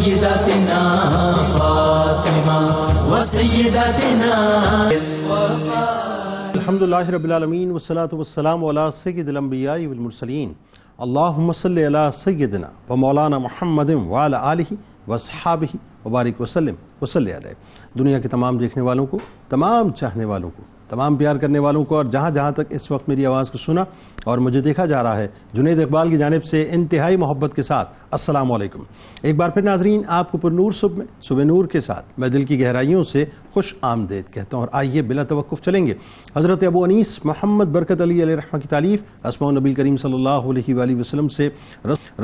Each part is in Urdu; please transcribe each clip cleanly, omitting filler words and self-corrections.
وسيداتنا فاطمة وسيداتنا. الحمدللہ رب العالمین والصلاة والسلام علی سید الانبیاء والمرسلین. اللہم صلی علی سیدنا و مولانا محمد وعلی آلہ واصحابہ وبارک وسلم وصلی علیہ. دنیا کے تمام دیکھنے والوں کو، تمام چاہنے والوں کو، تمام پیار کرنے والوں کو، اور جہاں جہاں تک اس وقت میری آواز کو سنا اور مجھے دیکھا جا رہا ہے، جنید اقبال کی جانب سے انتہائی محبت کے ساتھ السلام علیکم. ایک بار پھر ناظرین، آپ کو پر نور صبح نور کے ساتھ میں دل کی گہرائیوں سے خوش آمدید کہتا ہوں. اور آئیے بلا توقف چلیں گے حضرت ابو انیس محمد برکت علی علیہ رحمہ کی تعلیف اسماء النبی کریم صلی اللہ علیہ وآلہ وسلم سے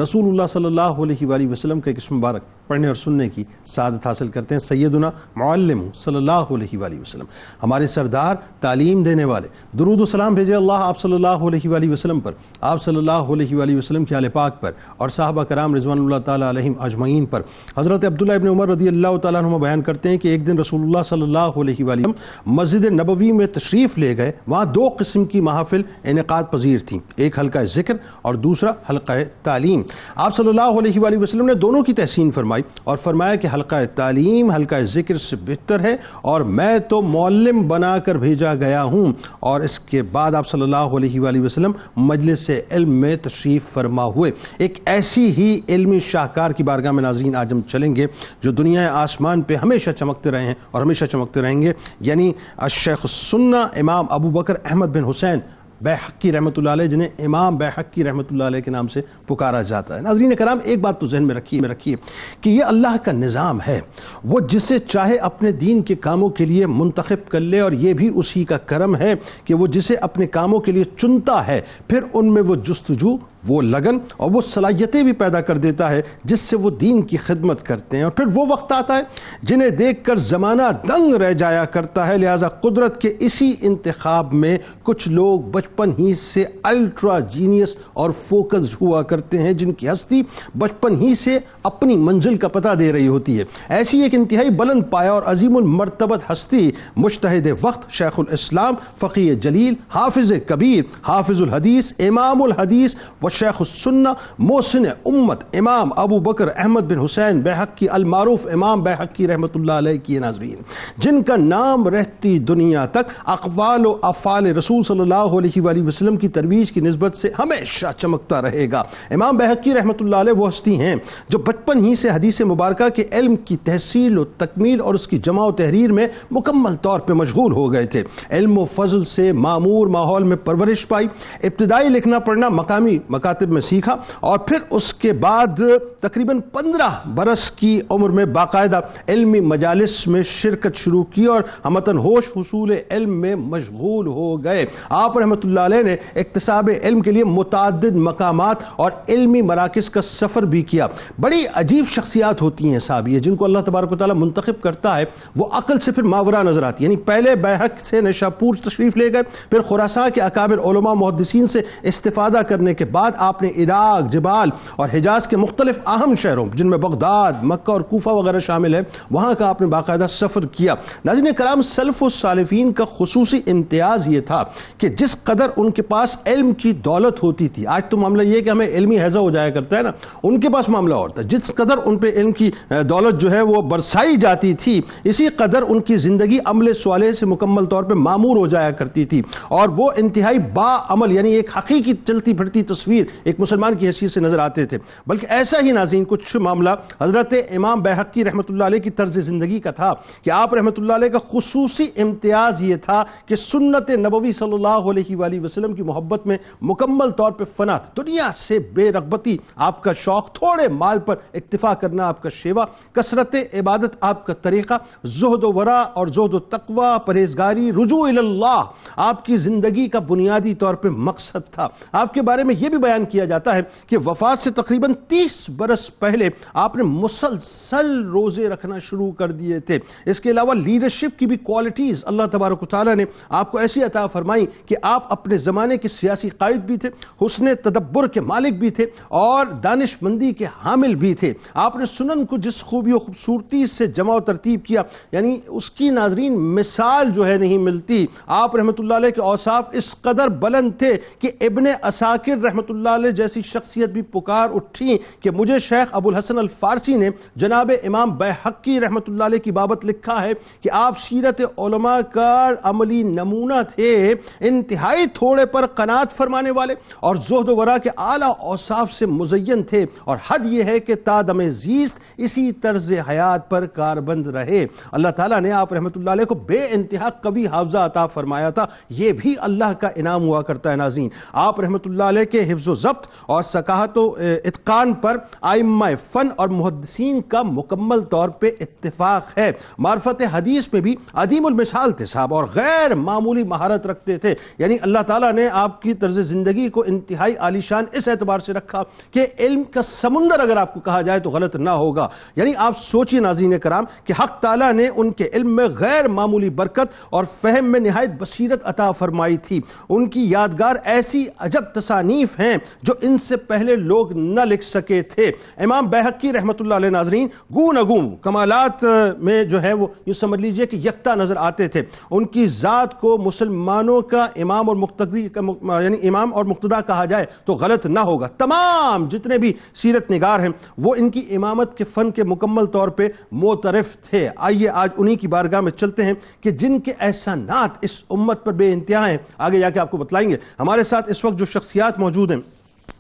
رسول اللہ صلی اللہ علیہ وآلہ وسلم کا ایک اسم مبارک پڑھنے اور سننے کی سعادت حاصل کرتے ہیں. سیدنا معلم صلی اللہ علیہ وآلہ وسلم، ہمارے سردار، تعلیم دینے والے. درود و سلام بھیجے اللہ آپ صلی اللہ علیہ وآلہ وسلم پر، آپ صلی اللہ علیہ وآلہ وسلم کے آل پاک پر اور صحابہ کرام رضوان اللہ تعالیٰ علیہم اجمعین پر. حضرت عبداللہ ابن عمر رضی اللہ تعالیٰ عنہ بیان کرتے ہیں کہ ایک دن رسول اللہ صلی اللہ علیہ وآلہ وسلم مسجد نبوی میں تشریف لے گئے. وہاں دو قسم کی محافل انعقاد پذیر تھیں، ایک حلقہ ذکر اور دوسرا حلقہ تعلیم. آپ صلی اللہ علیہ وآلہ وسلم نے دونوں کی تحسین فرمائی اور فرمایا کہ حلقہ تعلیم حلقہ ذکر سے بہتر ہے اور میں تو معلم بنا کر بھیجا گیا ہوں. اور اس کے بعد آپ صلی اللہ علیہ وآلہ وسلم مجلس علم میں تشریف فرما ہوئے. ایک ایسی ہی علمی شاہکار کی بارگاہ میں ناظرین آج ہم چلیں گے جو دنیا آسمان پہ ہمیشہ چمکتے رہے ہیں اور ہمیشہ چمکتے رہیں گے، یعنی الشیخ السنہ امام ابو بکر احمد بن حسین بیہقی رحمۃ اللہ علیہ، جنہیں امام بیہقی رحمۃ اللہ علیہ کے نام سے پکارا جاتا ہے. ناظرین کرام، ایک بات تو ذہن میں رکھیے کہ یہ اللہ کا نظام ہے، وہ جسے چاہے اپنے دین کے کاموں کے لیے منتخب کر لے، اور یہ بھی اسی کا کرم ہے کہ وہ جسے اپنے کاموں کے لیے چنتا ہے پھر ان میں وہ جستجو، وہ لگن اور وہ صلاحیتیں بھی پیدا کر دیتا ہے جس سے وہ دین کی خدمت کرتے ہیں. اور پھر وہ وقت آتا ہے جنہیں دیکھ کر زمانہ دنگ رہ جایا کرتا ہے. لہٰذا قدرت کے اسی انتخاب میں کچھ لوگ بچپن ہی سے الٹرا جینیس اور فوکسڈ ہوا کرتے ہیں، جن کی ہستی بچپن ہی سے اپنی منزل کا پتہ دے رہی ہوتی ہے. ایسی ایک انتہائی بلند پایا اور عظیم المرتبت ہستی مجتہد وقت، شیخ الاسلام، فقیہ جلیل، حافظ کبیر، حافظ الحدیث، امام الحدیث و شیخ السنہ، محسن امت، امام ابو بکر احمد بن حسین بیہقی المعروف امام بیہقی رحمۃ اللہ علیہ کی ناظرین، جن کا نام رہتی دنیا تک اقوال و افعال رسول صلی اللہ علیہ وآلہ وسلم کی ترویج کی نسبت سے ہمیشہ چمکتا رہے گا. امام بیہقی رحمۃ اللہ علیہ وہ ہستی ہیں جو بچپن ہی سے حدیث مبارکہ کے علم کی تحصیل و تکمیل اور اس کی جمع و تحریر میں مکمل طور پہ مشغول ہو گئے تھے. علم و فضل سے معمور ماحول میں پرورش پائی، ابتدائی لکھنا پڑھنا مقامی مکاتب میں سیکھا اور پھر اس کے بعد تقریباً 15 برس کی عمر میں باقاعدہ علمی مجالس میں شرکت شروع کی اور ہمتاً ہوش حصول علم میں مشغول ہو گئے. آپ رحمۃ اللہ علیہ نے اکتساب علم کے لیے متعدد مقامات اور علمی مراکز کا سفر بھی کیا. بڑی عجیب شخصیات ہوتی ہیں صاحب یہ، جن کو اللہ تبارک و تعالیٰ منتخب کرتا ہے، وہ عقل سے پھر ماورا نظر آتی ہے. یعنی پہلے بیہق سے نشاپور تشریف لے گئے، پھر خراسان کے اکابر علماء محدثین سے استفادہ کرنے کے بعد آپ نے عراق، جبال اور حجاز کے مختلف اہم شہروں جن میں بغداد، مکہ اور کوفہ وغیرہ شامل ہے، وہاں کا آپ نے باقاعدہ سفر کیا. ناظرین کرام، سلف و سالفین کا خصوصی امتیاز یہ تھا کہ جس قدر ان کے پاس علم کی دولت ہوتی تھی، آج تو معاملہ یہ کہ ہمیں علمی ہیضہ ہو جایا کرتا ہے نا، ان کے پاس معاملہ اور تھا. جس قدر ان پہ علم کی دولت جو ہے وہ برسائی جاتی تھی، اسی قدر ان کی زندگی عمل صالح سے مکمل طور پہ معمور ہو جایا کرتی تھی اور وہ انتہائی با عمل، یعنی ایک حقیقی چلتی پھرتی تصویر ایک مسلمان کی حیثیت سے نظر آتے تھے. بلکہ ایسا ہی ناظرین کچھ معاملہ حضرت امام بیہقی رحمۃ اللہ علیہ کی طرز زندگی کا تھا کہ آپ رحمۃ اللہ علیہ کا خصوصی امتیاز یہ تھا کہ سنت نبوی صلی اللہ علیہ وآلہ وسلم کی محبت میں مکمل طور پہ فنا تھا. دنیا سے بے رغبتی آپ کا شوق، تھوڑے مال پر اکتفا کرنا آپ کا شیوا، کثرت عبادت آپ کا طریقہ، زہد و ورع اور زہد و تقوی، پرہیزگاری، رجوع اللہ آپ کی زندگی کا بنیادی طور پہ مقصد تھا. آپ کے بارے میں یہ بھی بیان کیا جاتا ہے کہ وفات سے تقریباً 30 برس پہلے آپ نے مسلسل روزے رکھنا شروع کر دیے تھے. اس کے علاوہ لیڈرشپ کی بھی کوالٹیز اللہ تبارک و تعالیٰ نے آپ کو ایسی عطا فرمائی کہ آپ اپنے زمانے کے سیاسی قائد بھی تھے، حسن تدبر کے مالک بھی تھے اور دانش مندی کے حامل بھی تھے. آپ نے سنن کو جس خوبی و خوبصورتی سے جمع و ترتیب کیا، یعنی اس کی ناظرین مثال جو ہے نہیں ملتی. آپ رحمت اللہ علیہ کے اوصاف اس قدر بلند تھے کہ ابن عساکر رحمت اللہ علیہ جیسی شخصیت بھی پکار اٹھی کہ مجھے شیخ ابو الحسن الفارسی نے جناب امام بیہقی رحمۃ اللہ علیہ کی بابت لکھا ہے کہ آپ سیرت علماء کا عملی نمونہ تھے، انتہائی تھوڑے پر قناعت فرمانے والے اور زہد و ورع کے اعلیٰ اوصاف سے مزین تھے، اور حد یہ ہے کہ تا دم زیست اسی طرز حیات پر کاربند رہے۔ اللہ تعالیٰ نے آپ رحمۃ اللہ علیہ کو بے انتہا قوی حافظہ عطا فرمایا تھا، یہ بھی اللہ کا انعام ہوا کرتا ہے۔ ناظرین، آپ رحمۃ اللہ علیہ کے حفظ و ضبط اور ثقافت و اتقان پر ائمہ فن اور محدثین کا مکمل طور پہ اتفاق ہے۔ معرفت حدیث میں بھی عدیم المثال تھے صاحب، اور غیر معمولی مہارت رکھتے تھے، یعنی اللہ تعالیٰ نے آپ کی طرز زندگی کو انتہائی عالیشان اس اعتبار سے رکھا کہ علم کا سمندر اگر آپ کو کہا جائے تو غلط نہ ہوگا۔ یعنی آپ سوچئے ناظرین کرام کہ حق تعالیٰ نے ان کے علم میں غیر معمولی برکت اور فہم میں نہایت بصیرت عطا فرمائی تھی۔ ان کی یادگار ایسی عجب تصانیف ہیں جو ان سے پہلے لوگ نہ لکھ سکے تھے۔ امام بیہقی رحمۃ اللہ علیہ ناظرین گون اگون کمالات میں جو ہے وہ یہ سمجھ لیجئے کہ یکتا نظر آتے تھے۔ ان کی ذات کو مسلمانوں کا امام اور مقتدی یعنی امام اور مقتدا کہا جائے تو غلط نہ ہوگا۔ تمام جتنے بھی سیرت نگار ہیں وہ ان کی امامت کے فن کے مکمل طور پہ معترف تھے۔ آئیے آج انہی کی بارگاہ میں چلتے ہیں کہ جن کے احسانات اس امت پر بے انتہا ہیں، آگے جا کے آپ کو بتلائیں گے۔ ہمارے ساتھ اس وقت جو شخصیات موجود ہیں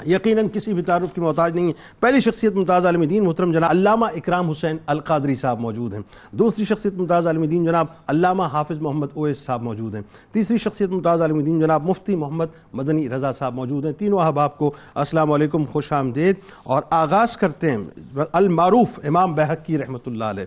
یقیناً کسی بھی تعارف کی محتاج نہیں ہے۔ پہلی شخصیت ممتاز عالم دین محترم جناب علامہ اکرام حسین القادری صاحب موجود ہیں۔ دوسری شخصیت ممتاز عالم دین جناب علامہ حافظ محمد اویس صاحب موجود ہیں۔ تیسری شخصیت ممتاز عالم دین جناب مفتی محمد مدنی رضا صاحب موجود ہیں۔ تینوں احباب کو السلام علیکم، خوش آمدید، اور آغاز کرتے ہیں المعروف امام بیہقی رحمۃ اللہ علیہ،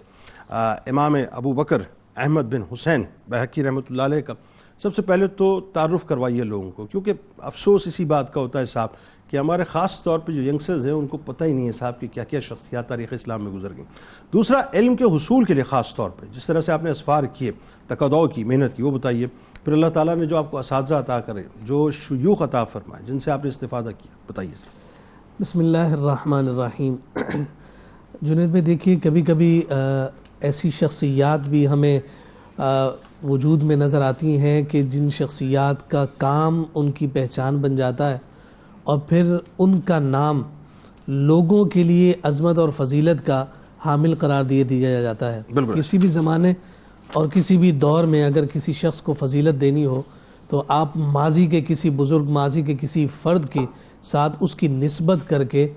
امام ابو بکر احمد بن حسین بیہقی رحمۃ اللہ علیہ کا۔ سب سے پہلے تو تعارف کروائیے لوگوں کو، کیونکہ افسوس اسی بات کا ہوتا ہے صاحب کہ ہمارے خاص طور پہ جو ینگسٹرز ہیں ان کو پتہ ہی نہیں ہے صاحب کہ کیا کیا شخصیات تاریخ اسلام میں گزر گئیں۔ دوسرا، علم کے حصول کے لیے خاص طور پہ جس طرح سے آپ نے اسفار کیے، تقاضع کی، محنت کی، وہ بتائیے۔ پھر اللہ تعالیٰ نے جو آپ کو اساتذہ عطا کرے، جو شیوخ عطا فرمائے، جن سے آپ نے استفادہ کیا، بتائیے سر۔ بسم اللہ الرحمن الرحیم۔ جنید میں دیکھیے کبھی کبھی ایسی شخصیات بھی ہمیں وجود میں نظر آتی ہیں کہ جن شخصیات کا کام ان کی پہچان بن جاتا ہے، اور پھر ان کا نام لوگوں کے لیے عظمت اور فضیلت کا حامل قرار دیا جاتا ہے۔ کسی بھی زمانے اور کسی بھی دور میں اگر کسی شخص کو فضیلت دینی ہو تو آپ ماضی کے کسی بزرگ، ماضی کے کسی فرد کے ساتھ اس کی نسبت کر کے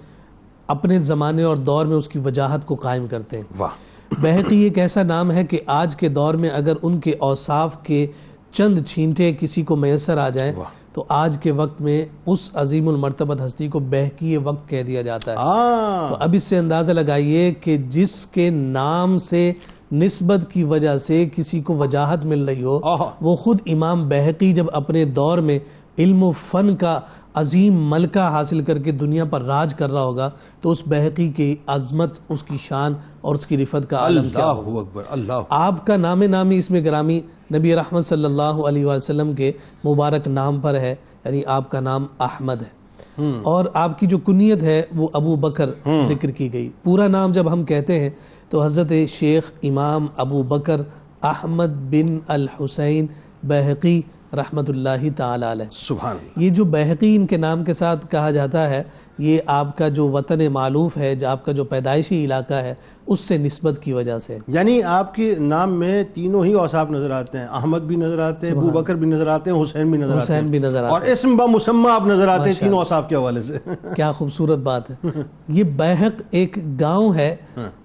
اپنے زمانے اور دور میں اس کی وجاہت کو قائم کرتے ہیں۔ واہ! بیہقی ایک ایسا نام ہے کہ آج کے دور میں اگر ان کے اوصاف کے چند چھینٹے کسی کو میسر آ جائیں تو آج کے وقت میں اس عظیم المرتبت ہستی کو بیہقی وقت کہہ دیا جاتا ہے۔ تو اب اس سے اندازہ لگائیے کہ جس کے نام سے نسبت کی وجہ سے کسی کو وجاہت مل رہی ہو، وہ خود امام بیہقی جب اپنے دور میں علم و فن کا عظیم ملکہ حاصل کر کے دنیا پر راج کر رہا ہوگا تو اس بیہقی کی عظمت، اس کی شان اور اس کی رفعت کا عالم کیا ہوگا۔ اللہ اکبر، اللہ۔ آپ کا نام نامی اس میں گرامی نبی رحمت صلی اللہ علیہ وسلم کے مبارک نام پر ہے، یعنی آپ کا نام احمد ہے، اور آپ کی جو کنیت ہے وہ ابو بکر ذکر کی گئی۔ پورا نام جب ہم کہتے ہیں تو حضرت شیخ امام ابو بکر احمد بن الحسین بیہقی رحمت اللہ تعالی علیہ۔ سبحان اللہ۔ یہ جو بیہقی ان کے نام کے ساتھ کہا جاتا ہے، یہ آپ کا جو وطن معلوف ہے، جو آپ کا جو پیدائشی علاقہ ہے، اس سے نسبت کی وجہ سے۔ یعنی آپ کے نام میں تینوں ہی اوصاف نظر آتے ہیں، احمد بھی نظر آتے ہیں، ابو بکر بھی نظر آتے ہیں، حسین بھی نظر آتے ہیں، حسین بھی نظر آتے اور اسم بمسمى آپ نظر آتے ہیں تینوں اوصاف کے حوالے سے۔ کیا خوبصورت بات ہے۔ یہ بیہق ایک گاؤں ہے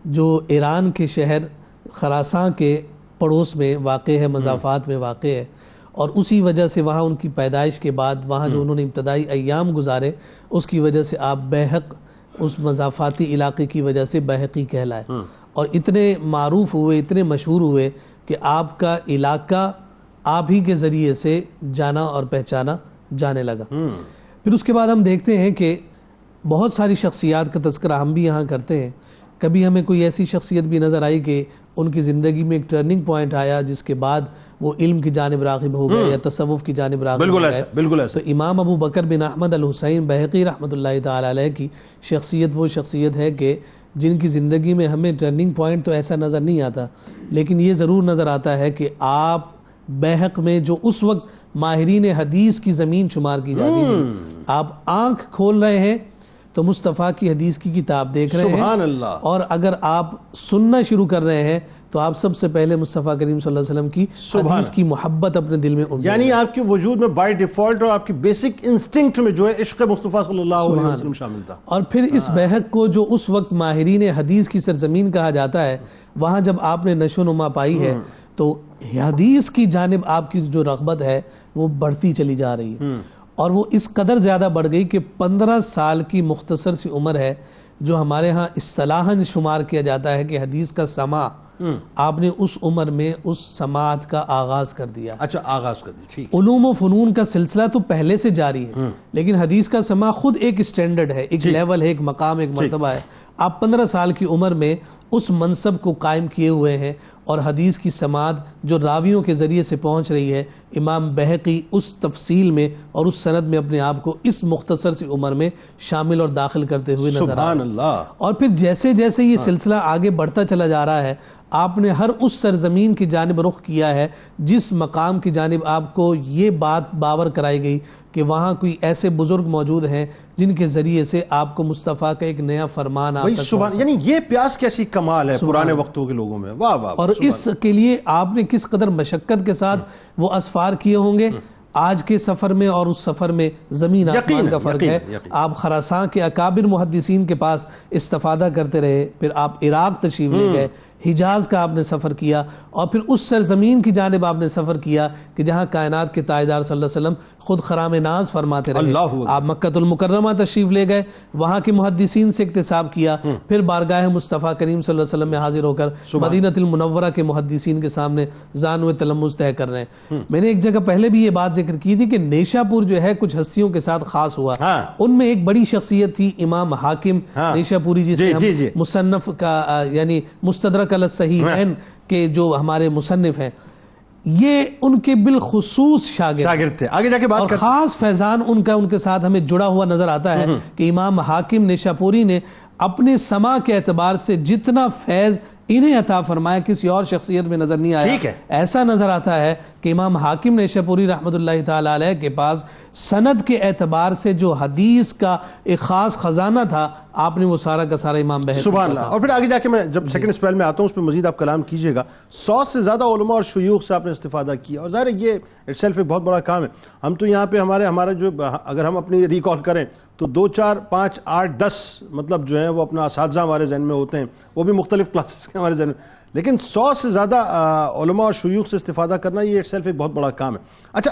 جو ایران کے شہر خراساں کے پڑوس میں واقع ہے، مضافات میں واقع ہے، اور اسی وجہ سے وہاں ان کی پیدائش کے بعد وہاں جو انہوں نے ابتدائی ایام گزارے اس کی وجہ سے آپ بیہق اس مضافاتی علاقے کی وجہ سے بیہقی کہلائے، اور اتنے معروف ہوئے، اتنے مشہور ہوئے کہ آپ کا علاقہ آپ ہی کے ذریعے سے جانا اور پہچانا جانے لگا۔ پھر اس کے بعد ہم دیکھتے ہیں کہ بہت ساری شخصیات کا تذکرہ ہم بھی یہاں کرتے ہیں۔ کبھی ہمیں کوئی ایسی شخصیت بھی نظر آئی کہ ان کی زندگی میں ایک ٹرننگ پوائنٹ آیا جس کے بعد وہ علم کی جانب راغب ہو گئے یا تصوف کی جانب راغب ہو گئے۔ بالکل ایسا۔ تو امام ابو بکر بن احمد الحسین بیہقی رحمۃ اللہ تعالی علیہ کی شخصیت وہ شخصیت ہے کہ جن کی زندگی میں ہمیں ٹرننگ پوائنٹ تو ایسا نظر نہیں آتا، لیکن یہ ضرور نظر آتا ہے کہ آپ بیہق میں جو اس وقت ماہرین حدیث کی زمین شمار کی جاتی تھی، آپ آنکھ کھول رہے ہیں تو مصطفیٰ کی حدیث کی کتاب دیکھ رہے ہیں، سبحان اللہ، اور اگر آپ سننا شروع کر رہے ہیں تو آپ سب سے پہلے مصطفیٰ کریم صلی اللہ علیہ وسلم کی حدیث کی محبت اپنے دل میں یعنی آپ کے وجود میں بائی ڈیفالٹ اور آپ کی بیسک انسٹنکٹ میں جو ہے عشق مصطفیٰ صلی اللہ علیہ وسلم شامل تھا. اور پھر اس بحق کو جو اس وقت ماہرین حدیث کی سرزمین کہا جاتا ہے، وہاں جب آپ نے نشو نما پائی ہے تو حدیث کی جانب آپ کی جو رغبت ہے وہ بڑھتی چلی جا رہی ہے، اور وہ اس قدر زیادہ بڑھ گئی کہ 15 سال کی مختصر سی عمر ہے جو ہمارے ہاں اصطلاحاً شمار کیا جاتا ہے کہ حدیث کا سماع آپ نے اس عمر میں اس سماعت کا آغاز کر دیا. اچھا، آغاز کر دی، ٹھیک. علوم و فنون کا سلسلہ تو پہلے سے جاری ہے، لیکن حدیث کا سماع خود ایک سٹینڈرڈ ہے، ایک لیول ہے، ایک مقام، ایک مرتبہ ہے. آپ 15 سال کی عمر میں اس منصب کو قائم کیے ہوئے ہیں، اور حدیث کی سماعت جو راویوں کے ذریعے سے پہنچ رہی ہے، امام بہقی اس تفصیل میں اور اس سند میں اپنے آپ کو اس مختصر سی عمر میں شامل اور داخل کرتے ہوئے نظر آ رہے ہیں. سبحان اللہ. اور پھر جیسے جیسے یہ سلسلہ آگے بڑھتا چلا جا رہا ہے، آپ نے ہر اس سرزمین کی جانب رخ کیا ہے جس مقام کی جانب آپ کو یہ بات باور کرائی گئی کہ وہاں کوئی ایسے بزرگ موجود ہیں جن کے ذریعے سے آپ کو مصطفیٰ کا ایک نیا فرمان آپ تک پہنچا. یعنی یہ پیاس کیسی کمال ہے پرانے وقتوں کے لوگوں میں. واہ واہ. اور اس کے لیے آپ نے کس قدر مشقت کے ساتھ وہ اسفار کیے ہوں گے. آج کے سفر میں اور اس سفر میں زمین آسمان کا فرق ہے. آپ خراسان کے اکابر محدثین کے پاس استفادہ کرتے رہے، پھر آپ عراق تشریف لے گئے، حجاز کا آپ نے سفر کیا، اور پھر اس سرزمین کی جانب آپ نے سفر کیا کہ جہاں کائنات کے تاجدار صلی اللہ علیہ وسلم خود خرام ناز فرماتے رہے. آپ مکہ المکرمہ تشریف لے گئے، وہاں کے محدثین سے اکتساب کیا، پھر بارگاہ مصطفیٰ کریم صلی اللہ علیہ وسلم میں حاضر ہو کر مدینہ المنورہ کے محدثین کے سامنے زانو تلمذ طے کر رہے ہیں. میں نے ایک جگہ پہلے بھی یہ بات ذکر کی تھی کہ نیشا پور جو ہے کچھ ہستیوں کے ساتھ خاص ہوا. ان میں ایک بڑی شخصیت تھی امام حاکم نیشا پوری، جسے ہم مصنف کا یعنی مستدرک علی الصحیحین کے جو ہمارے مصنف ہیں، یہ ان کے بالخصوص شاگرد تھے. آگے جا کے بات اور خاص فیضان ان کا ان کے ساتھ ہمیں جڑا ہوا نظر آتا ہے کہ امام حاکم نیشاپوری نے اپنے سماع کے اعتبار سے جتنا فیض انہیں عطا فرمایا کسی اور شخصیت میں نظر نہیں آیا. ایسا نظر آتا ہے کہ امام حاکم نیشاپوری رحمۃ اللہ تعالی علیہ کے پاس سند کے اعتبار سے جو حدیث کا ایک خاص خزانہ تھا، آپ نے وہ سارا کا سارا امام بہقی. سبحان اللہ. اور پھر آگے جا کے میں جب سیکنڈ اسپیل میں آتا ہوں اس پہ مزید آپ کلام کیجئے گا. 100 سے زیادہ علماء اور شیوخ سے آپ نے استفادہ کیا، اور ظاہر ہے یہ اٹ سیلف ایک بہت بڑا کام ہے. ہم تو یہاں پہ ہمارا جو اگر ہم اپنی ریکال کریں تو 2 4 5 8 10 مطلب جو ہیں وہ اپنا اساتذہ ہمارے ذہن میں ہوتے ہیں، وہ بھی مختلف کلاسز کے ہمارے ذہن میں، لیکن 100 سے زیادہ علماء اور شیوخ سے استفادہ کرنا یہ اٹ سیلف ایک بہت بڑا کام ہے. اچھا،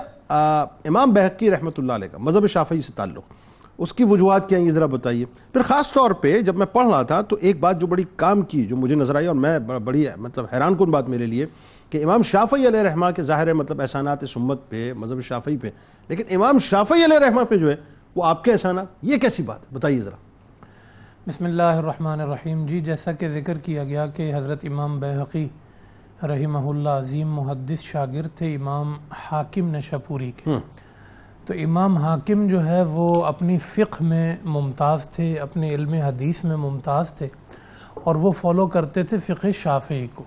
امام بہقی رحمۃ اللہ علیہ کا مذہب شافعی سے تعلق، اس کی وجوہات کیا ہیں یہ ذرا بتائیے. پھر خاص طور پہ جب میں پڑھ رہا تھا تو ایک بات جو بڑی کام کی جو مجھے نظر آئی اور میں بڑی مطلب حیران کن بات میرے لیے کہ امام شافعی علیہ رحمہ کے ظاہر ہے مطلب احسانات سمت پہ مذہب شافعی پہ، لیکن امام شافعی علیہ رحمہ پہ جو ہے وہ آپ کے احسانات، یہ کیسی بات ہے بتائیے ذرا. بسم اللہ الرحمن الرحیم. جی جیسا کہ ذکر کیا گیا کہ حضرت امام بہقی رحمہ اللہ عظیم محدث شاگرد تھے امام حاکم نیشاپوری کے. تو امام حاکم جو ہے وہ اپنی فقہ میں ممتاز تھے، اپنے علم حدیث میں ممتاز تھے، اور وہ فالو کرتے تھے فقہ شافعی کو.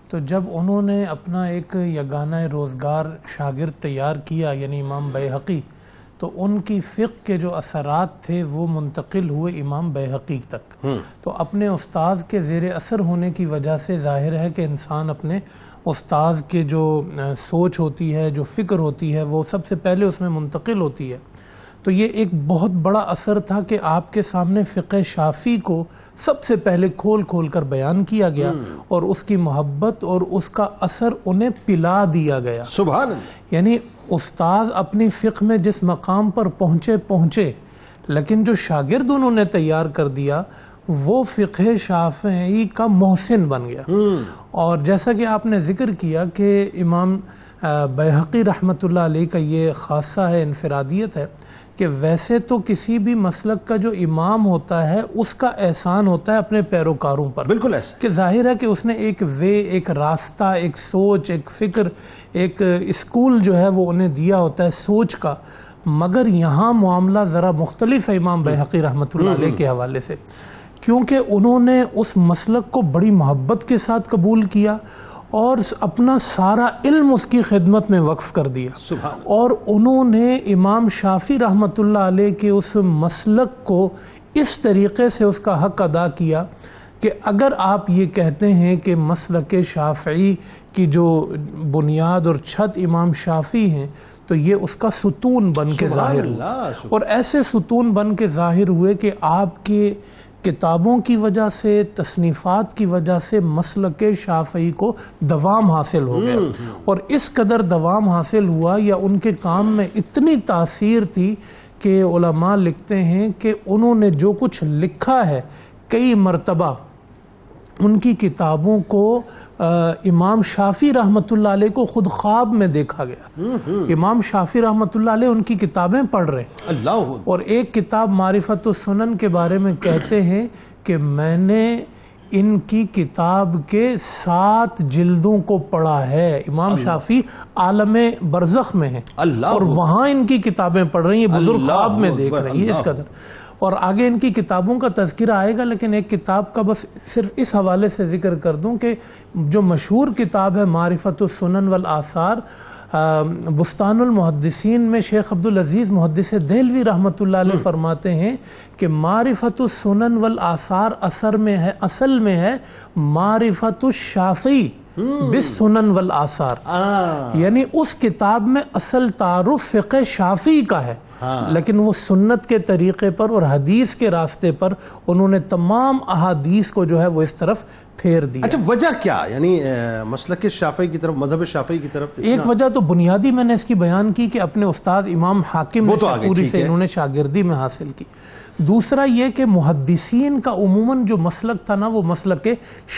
تو جب انہوں نے اپنا ایک یگانہ روزگار شاگرد تیار کیا یعنی امام بہقی، تو ان کی فقہ کے جو اثرات تھے وہ منتقل ہوئے امام بہقی تک. تو اپنے استاذ کے زیر اثر ہونے کی وجہ سے ظاہر ہے کہ انسان اپنے استاذ کے جو سوچ ہوتی ہے، جو فکر ہوتی ہے، وہ سب سے پہلے اس میں منتقل ہوتی ہے. تو یہ ایک بہت بڑا اثر تھا کہ آپ کے سامنے فقہ شافعی کو سب سے پہلے کھول کھول کر بیان کیا گیا، اور اس کی محبت اور اس کا اثر انہیں پلا دیا گیا. سبحان اللہ. یعنی استاذ اپنی فقہ میں جس مقام پر پہنچے، لیکن جو شاگرد انہوں نے تیار کر دیا وہ فقہ شافعی کا محسن بن گیا. اور جیسا کہ آپ نے ذکر کیا کہ امام بہقی رحمۃ اللہ علیہ کا یہ خاصہ ہے، انفرادیت ہے کہ ویسے تو کسی بھی مسلک کا جو امام ہوتا ہے اس کا احسان ہوتا ہے اپنے پیروکاروں پر. بالکل ایسا کہ ظاہر ہے کہ اس نے ایک ایک راستہ، ایک سوچ، ایک فکر، ایک اسکول جو ہے وہ انہیں دیا ہوتا ہے سوچ کا. مگر یہاں معاملہ ذرا مختلف ہے امام بہقی رحمۃ اللہ علیہ کے حوالے سے، کیونکہ انہوں نے اس مسلک کو بڑی محبت کے ساتھ قبول کیا اور اپنا سارا علم اس کی خدمت میں وقف کر دیا، اور انہوں نے امام شافعی رحمۃ اللہ علیہ کے اس مسلک کو اس طریقے سے اس کا حق ادا کیا کہ اگر آپ یہ کہتے ہیں کہ مسلک شافعی کی جو بنیاد اور چھت امام شافعی ہیں تو یہ اس کا ستون بن کے ظاہر ہوا، اور ایسے ستون بن کے ظاہر ہوئے کہ آپ کے کتابوں کی وجہ سے، تصنیفات کی وجہ سے مسلک شافعی کو دوام حاصل ہو گیا، اور اس قدر دوام حاصل ہوا یا ان کے کام میں اتنی تاثیر تھی کہ علماء لکھتے ہیں کہ انہوں نے جو کچھ لکھا ہے کئی مرتبہ ان کی کتابوں کو امام شافعی رحمۃ اللہ علیہ کو خود خواب میں دیکھا گیا، امام شافعی رحمۃ اللہ علیہ ان کی کتابیں پڑھ رہے ہیں، اللہ، اور ایک کتاب معرفت السنن کے بارے میں کہتے ہیں کہ میں نے ان کی کتاب کے 7 جلدوں کو پڑھا ہے، امام شافعی عالم برزخ میں ہیں اور وہاں ان کی کتابیں پڑھ رہی ہیں، بزرگ خواب میں دیکھ رہی ہیں، اس قدر، اور آگے ان کی کتابوں کا تذکرہ آئے گا، لیکن ایک کتاب کا بس صرف اس حوالے سے ذکر کر دوں کہ جو مشہور کتاب ہے معرفت السنن والآثار، بستان المحدثین میں شیخ عبدالعزیز محدث دہلوی رحمۃ اللہ علیہ فرماتے ہیں کہ معرفت السنن والآثار اصل میں ہے معرفت الشافعی بالسنن والآثار، یعنی اس کتاب میں اصل تعارف فقہ شافعی کا ہے، لیکن وہ سنت کے طریقے پر اور حدیث کے راستے پر انہوں نے تمام احادیث کو جو ہے وہ اس طرف پھیر دیا۔ اچھا، وجہ کیا؟ یعنی مسلک شافعی کی طرف، مذہب شافعی کی طرف ایک وجہ تو بنیادی میں نے اس کی بیان کی کہ اپنے استاد امام حاکم نشاپوری سے انہوں نے شاگردی میں حاصل کی۔ دوسرا یہ کہ محدثین کا عموماً جو مسلک تھا نا وہ مسلک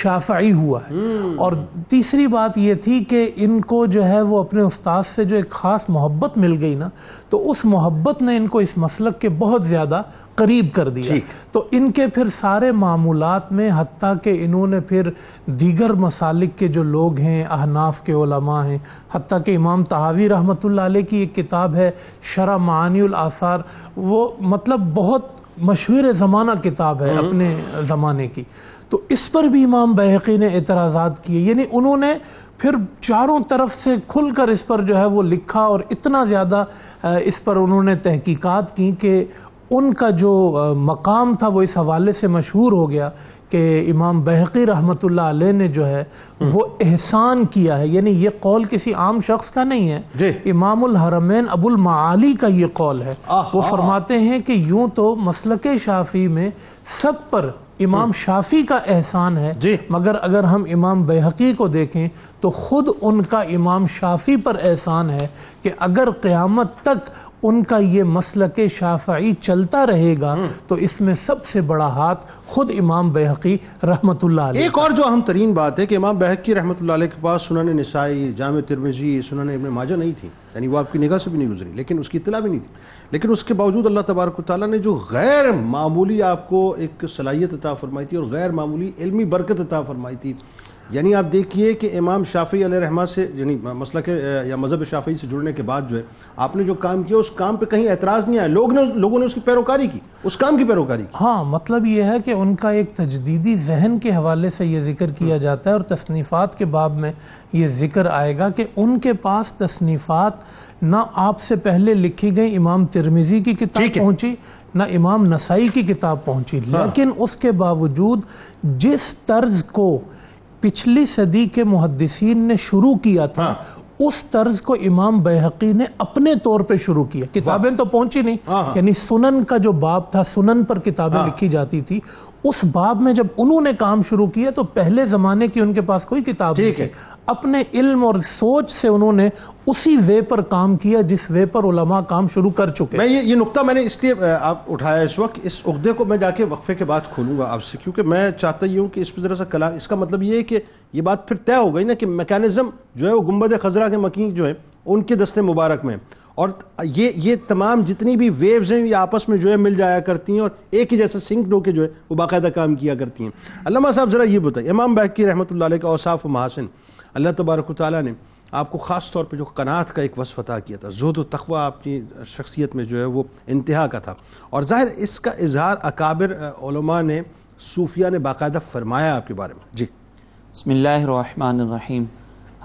شافعی ہوا ہے، اور تیسری بات یہ تھی کہ ان کو جو ہے وہ اپنے استاد سے جو ایک خاص محبت مل گئی نا، تو اس محبت نے ان کو اس مسلک کے بہت زیادہ قریب کر دیا، تو ان کے پھر سارے معمولات میں، حتیٰ کہ انہوں نے پھر دیگر مسالک کے جو لوگ ہیں، احناف کے علماء ہیں، حتیٰ کہ امام طحاوی رحمۃ اللہ علیہ کی ایک کتاب ہے شرح معانی الآثار، وہ مطلب بہت مشہور زمانہ کتاب ہے اپنے زمانے کی، تو اس پر بھی امام بیہقی نے اعتراضات کیے، یعنی انہوں نے پھر چاروں طرف سے کھل کر اس پر جو ہے وہ لکھا، اور اتنا زیادہ اس پر انہوں نے تحقیقات کی کہ ان کا جو مقام تھا وہ اس حوالے سے مشہور ہو گیا کہ امام بیہقی رحمۃ اللہ علیہ نے جو ہے وہ احسان کیا ہے، یعنی یہ قول کسی عام شخص کا نہیں ہے، امام الحرمین ابو المعالی کا یہ قول ہے، وہ فرماتے ہیں کہ یوں تو مسلک شافعی میں سب پر امام شافعی کا احسان ہے، مگر اگر ہم امام بیہقی کو دیکھیں تو خود ان کا امام شافعی پر احسان ہے کہ اگر قیامت تک ان کا یہ مسلک شافعی چلتا رہے گا تو اس میں سب سے بڑا ہاتھ خود امام بیہقی رحمت اللہ علیہ۔ ایک اور جو اہم ترین بات ہے کہ امام بیہقی رحمت اللہ علیہ کے پاس سنن نسائی، جامع ترمذی، سنن ابن ماجہ نہیں تھی، یعنی وہ آپ کی نگاہ سے بھی نہیں گزری، لیکن اس کی اطلاع بھی نہیں تھی، لیکن اس کے باوجود اللہ تبارک و تعالیٰ نے جو غیر معمولی آپ کو ایک صلاحیت عطا فرمائی تھی اور غیر معمولی علمی برکت عطا فرمائی تھی، یعنی آپ دیکھیے کہ امام شافعی علیہ رحمہ سے، یعنی مسلک یا مذہب شافعی سے جڑنے کے بعد جو ہے آپ نے جو کام کیا اس کام پہ کہیں اعتراض نہیں آیا، لوگوں نے اس کی پیروکاری کی، اس کام کی پیروکاری کی۔ ہاں، مطلب یہ ہے کہ ان کا ایک تجدیدی ذہن کے حوالے سے یہ ذکر کیا جاتا ہے، اور تصنیفات کے باب میں یہ ذکر آئے گا کہ ان کے پاس تصنیفات نہ آپ سے پہلے لکھی گئی امام ترمذی کی کتاب پہنچی، نہ امام نسائی کی کتاب پہنچی، لیکن اس کے باوجود جس طرز کو پچھلی صدی کے محدثین نے شروع کیا تھا اس طرز کو امام بیہقی نے اپنے طور پہ شروع کیا، کتابیں تو پہنچی نہیں، یعنی سنن کا جو باب تھا، سنن پر کتابیں لکھی جاتی تھی، اس باب میں جب انہوں نے کام شروع کیا تو پہلے زمانے کی ان کے پاس کوئی کتاب نہیں تھی، اپنے علم اور سوچ سے انہوں نے اسی وے پر کام کیا جس وے پر علماء کام شروع کر چکے۔ میں یہ نقطہ میں نے اس لیے آپ اٹھایا اس وقت، اس عقدے کو میں جا کے وقفے کے بعد کھولوں گا آپ سے، کیونکہ میں چاہتا ہی ہوں کہ اس پہ ذرا سا کلام، اس کا مطلب یہ ہے کہ یہ بات پھر طے ہو گئی نا کہ میکانزم جو ہے وہ گنبد خضرا کے مکین جو ہے ان کے دستے مبارک میں، اور یہ تمام جتنی بھی ویوز ہیں یہ آپس میں جو ہے مل جایا کرتی ہیں اور ایک ہی جیسے سنکڈ ہو کے جو ہے وہ باقاعدہ کام کیا کرتی ہیں۔ علامہ صاحب ذرا یہ بتائیں، امام بیہقی رحمۃ اللہ علیہ کا اوصاف و محاسن، اللہ تبارک و تعالیٰ نے آپ کو خاص طور پہ جو قناعت کا ایک وصف عطا کیا تھا، زہد و تقویٰ آپ کی شخصیت میں جو ہے وہ انتہا کا تھا، اور ظاہر اس کا اظہار اکابر علماء نے، صوفیہ نے باقاعدہ فرمایا آپ کے بارے میں۔ جی بسم اللہ الرحمن الرحیم،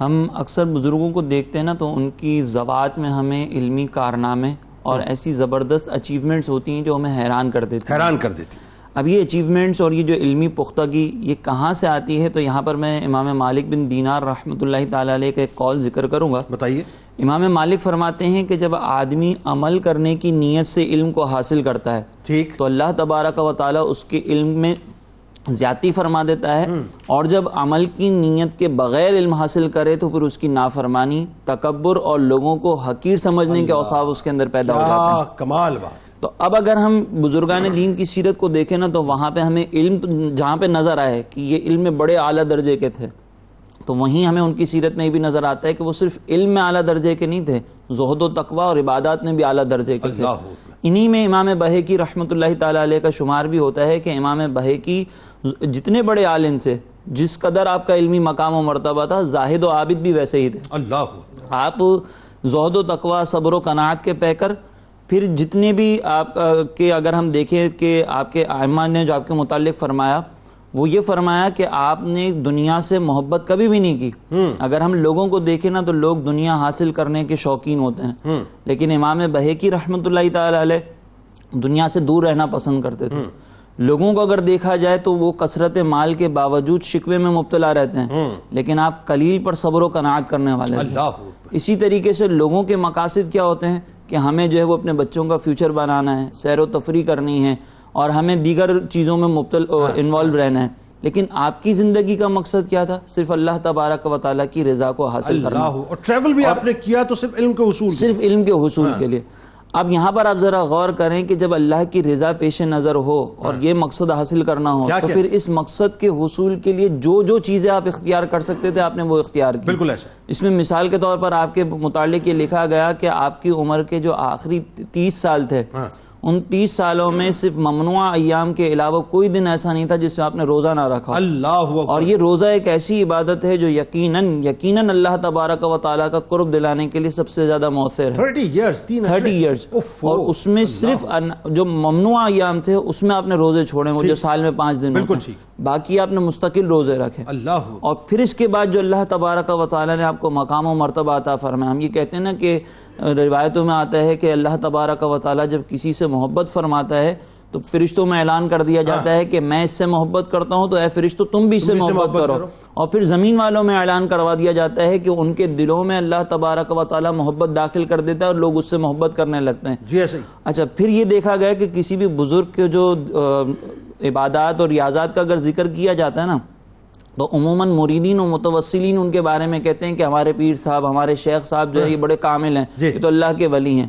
ہم اکثر بزرگوں کو دیکھتے ہیں نا تو ان کی ذوات میں ہمیں علمی کارنامے اور ایسی زبردست اچیومنٹس ہوتی ہیں جو ہمیں حیران کر دیتی ہیں. حیران کر دیتی. اب یہ اچیومنٹس اور یہ جو علمی پختگی یہ کہاں سے آتی ہے؟ تو یہاں پر میں امام مالک بن دینار رحمۃ اللہ تعالیٰ علیہ کا ایک قول ذکر کروں گا. بتائیے. امام مالک فرماتے ہیں کہ جب آدمی عمل کرنے کی نیت سے علم کو حاصل کرتا ہے ٹھیک تو اللہ تبارک و تعالیٰ اس کے علم میں زیادتی فرما دیتا ہے، اور جب عمل کی نیت کے بغیر علم حاصل کرے تو پھر اس کی نافرمانی، تکبر اور لوگوں کو حقیر سمجھنے کے اوصاف اس کے اندر پیدا ہو جاتے ہیں. کمال بات. تو اب اگر ہم بزرگان دین کی سیرت کو دیکھیں نا تو وہاں پہ ہمیں علم جہاں پہ نظر آئے کہ یہ علم میں بڑے اعلیٰ درجے کے تھے، تو وہیں ہمیں ان کی سیرت میں بھی نظر آتا ہے کہ وہ صرف علم میں اعلیٰ درجے کے نہیں تھے، زہد و تقویٰ اور عبادات میں بھی اعلیٰ درجے کے تھے. انہی میں امام بہقی رحمۃ اللہ تعالیٰ علیہ کا شمار بھی ہوتا ہے کہ امام بہقی جتنے بڑے عالم تھے، جس قدر آپ کا علمی مقام و مرتبہ تھا، زاہد و عابد بھی ویسے ہی تھے. آپ زہد و تقویٰ، صبر و قناعت کے پیکر. پھر جتنے بھی آپ کے اگر ہم دیکھیں کہ آپ کے ائمہ نے جو آپ کے متعلق فرمایا، وہ یہ فرمایا کہ آپ نے دنیا سے محبت کبھی بھی نہیں کی. اگر ہم لوگوں کو دیکھیں نا تو لوگ دنیا حاصل کرنے کے شوقین ہوتے ہیں، لیکن امام بہقی رحمۃ اللہ تعالی علیہ دنیا سے دور رہنا پسند کرتے تھے. لوگوں کو اگر دیکھا جائے تو وہ کثرت مال کے باوجود شکوے میں مبتلا رہتے ہیں، لیکن آپ قلیل پر صبر و قناعت کرنے والے ہیں. اسی طریقے سے لوگوں کے مقاصد کیا ہوتے ہیں کہ ہمیں جو ہے وہ اپنے بچوں کا فیوچر بنانا ہے، سیر و تفریح کرنی ہے، اور ہمیں دیگر چیزوں میں انوالو رہنا ہے. لیکن آپ کی زندگی کا مقصد کیا تھا؟ صرف اللہ تبارک و تعالیٰ کی رضا کو حاصل کرنا. اور ٹریول بھی آپ نے کیا تو صرف علم کے حصول، صرف علم کے حصول کے لیے. اب یہاں پر آپ ذرا غور کریں کہ جب اللہ کی رضا پیش نظر ہو اور یہ مقصد حاصل کرنا ہو تو پھر اس مقصد کے حصول کے لیے جو چیزیں آپ اختیار کر سکتے تھے آپ نے وہ اختیار کی. بالکل ایسا. اس میں مثال کے طور پر آپ کے متعلق یہ لکھا گیا کہ آپ کی عمر کے جو آخری 30 سال تھے، ان 30 سالوں میں صرف ممنوع ایام کے علاوہ کوئی دن ایسا نہیں تھا جس میں آپ نے روزہ نہ رکھا. اللہ. اور یہ روزہ ایک ایسی عبادت ہے جو یقیناً اللہ تبارک و تعالیٰ کا قرب دلانے کے لیے سب سے زیادہ مؤثر ہے. 30 ایئرز. اور اس میں صرف جو ممنوع ایام تھے اس میں آپ نے روزے چھوڑے، وہ جو سال میں 5 دن ہوتے ہیں، باقی آپ نے مستقل روزے رکھے. اللہ. اور پھر اس کے بعد جو اللہ تبارک و تعالیٰ نے آپ کو مقام و مرتبہ عطا فرمایا. ہم یہ کہتے ہیں نا کہ روایتوں میں آتا ہے کہ اللہ تبارک و تعالیٰ جب کسی سے محبت فرماتا ہے تو فرشتوں میں اعلان کر دیا جاتا ہے کہ میں اس سے محبت کرتا ہوں تو اے فرشتوں تم بھی اس سے محبت کرو. اور پھر زمین والوں میں اعلان کروا دیا جاتا ہے کہ ان کے دلوں میں اللہ تبارک و تعالیٰ محبت داخل کر دیتا ہے اور لوگ اس سے محبت کرنے لگتے ہیں. جی ایسے ہی. اچھا، پھر یہ دیکھا گیا کہ کسی بھی بزرگ کے جو عبادات اور ریاضات کا اگر ذکر کیا جاتا ہے نا تو عموماً مریدین و متوسلین ان کے بارے میں کہتے ہیں کہ ہمارے پیر صاحب، ہمارے شیخ صاحب جو ہے یہ بڑے کامل ہیں، یہ تو اللہ کے ولی ہیں.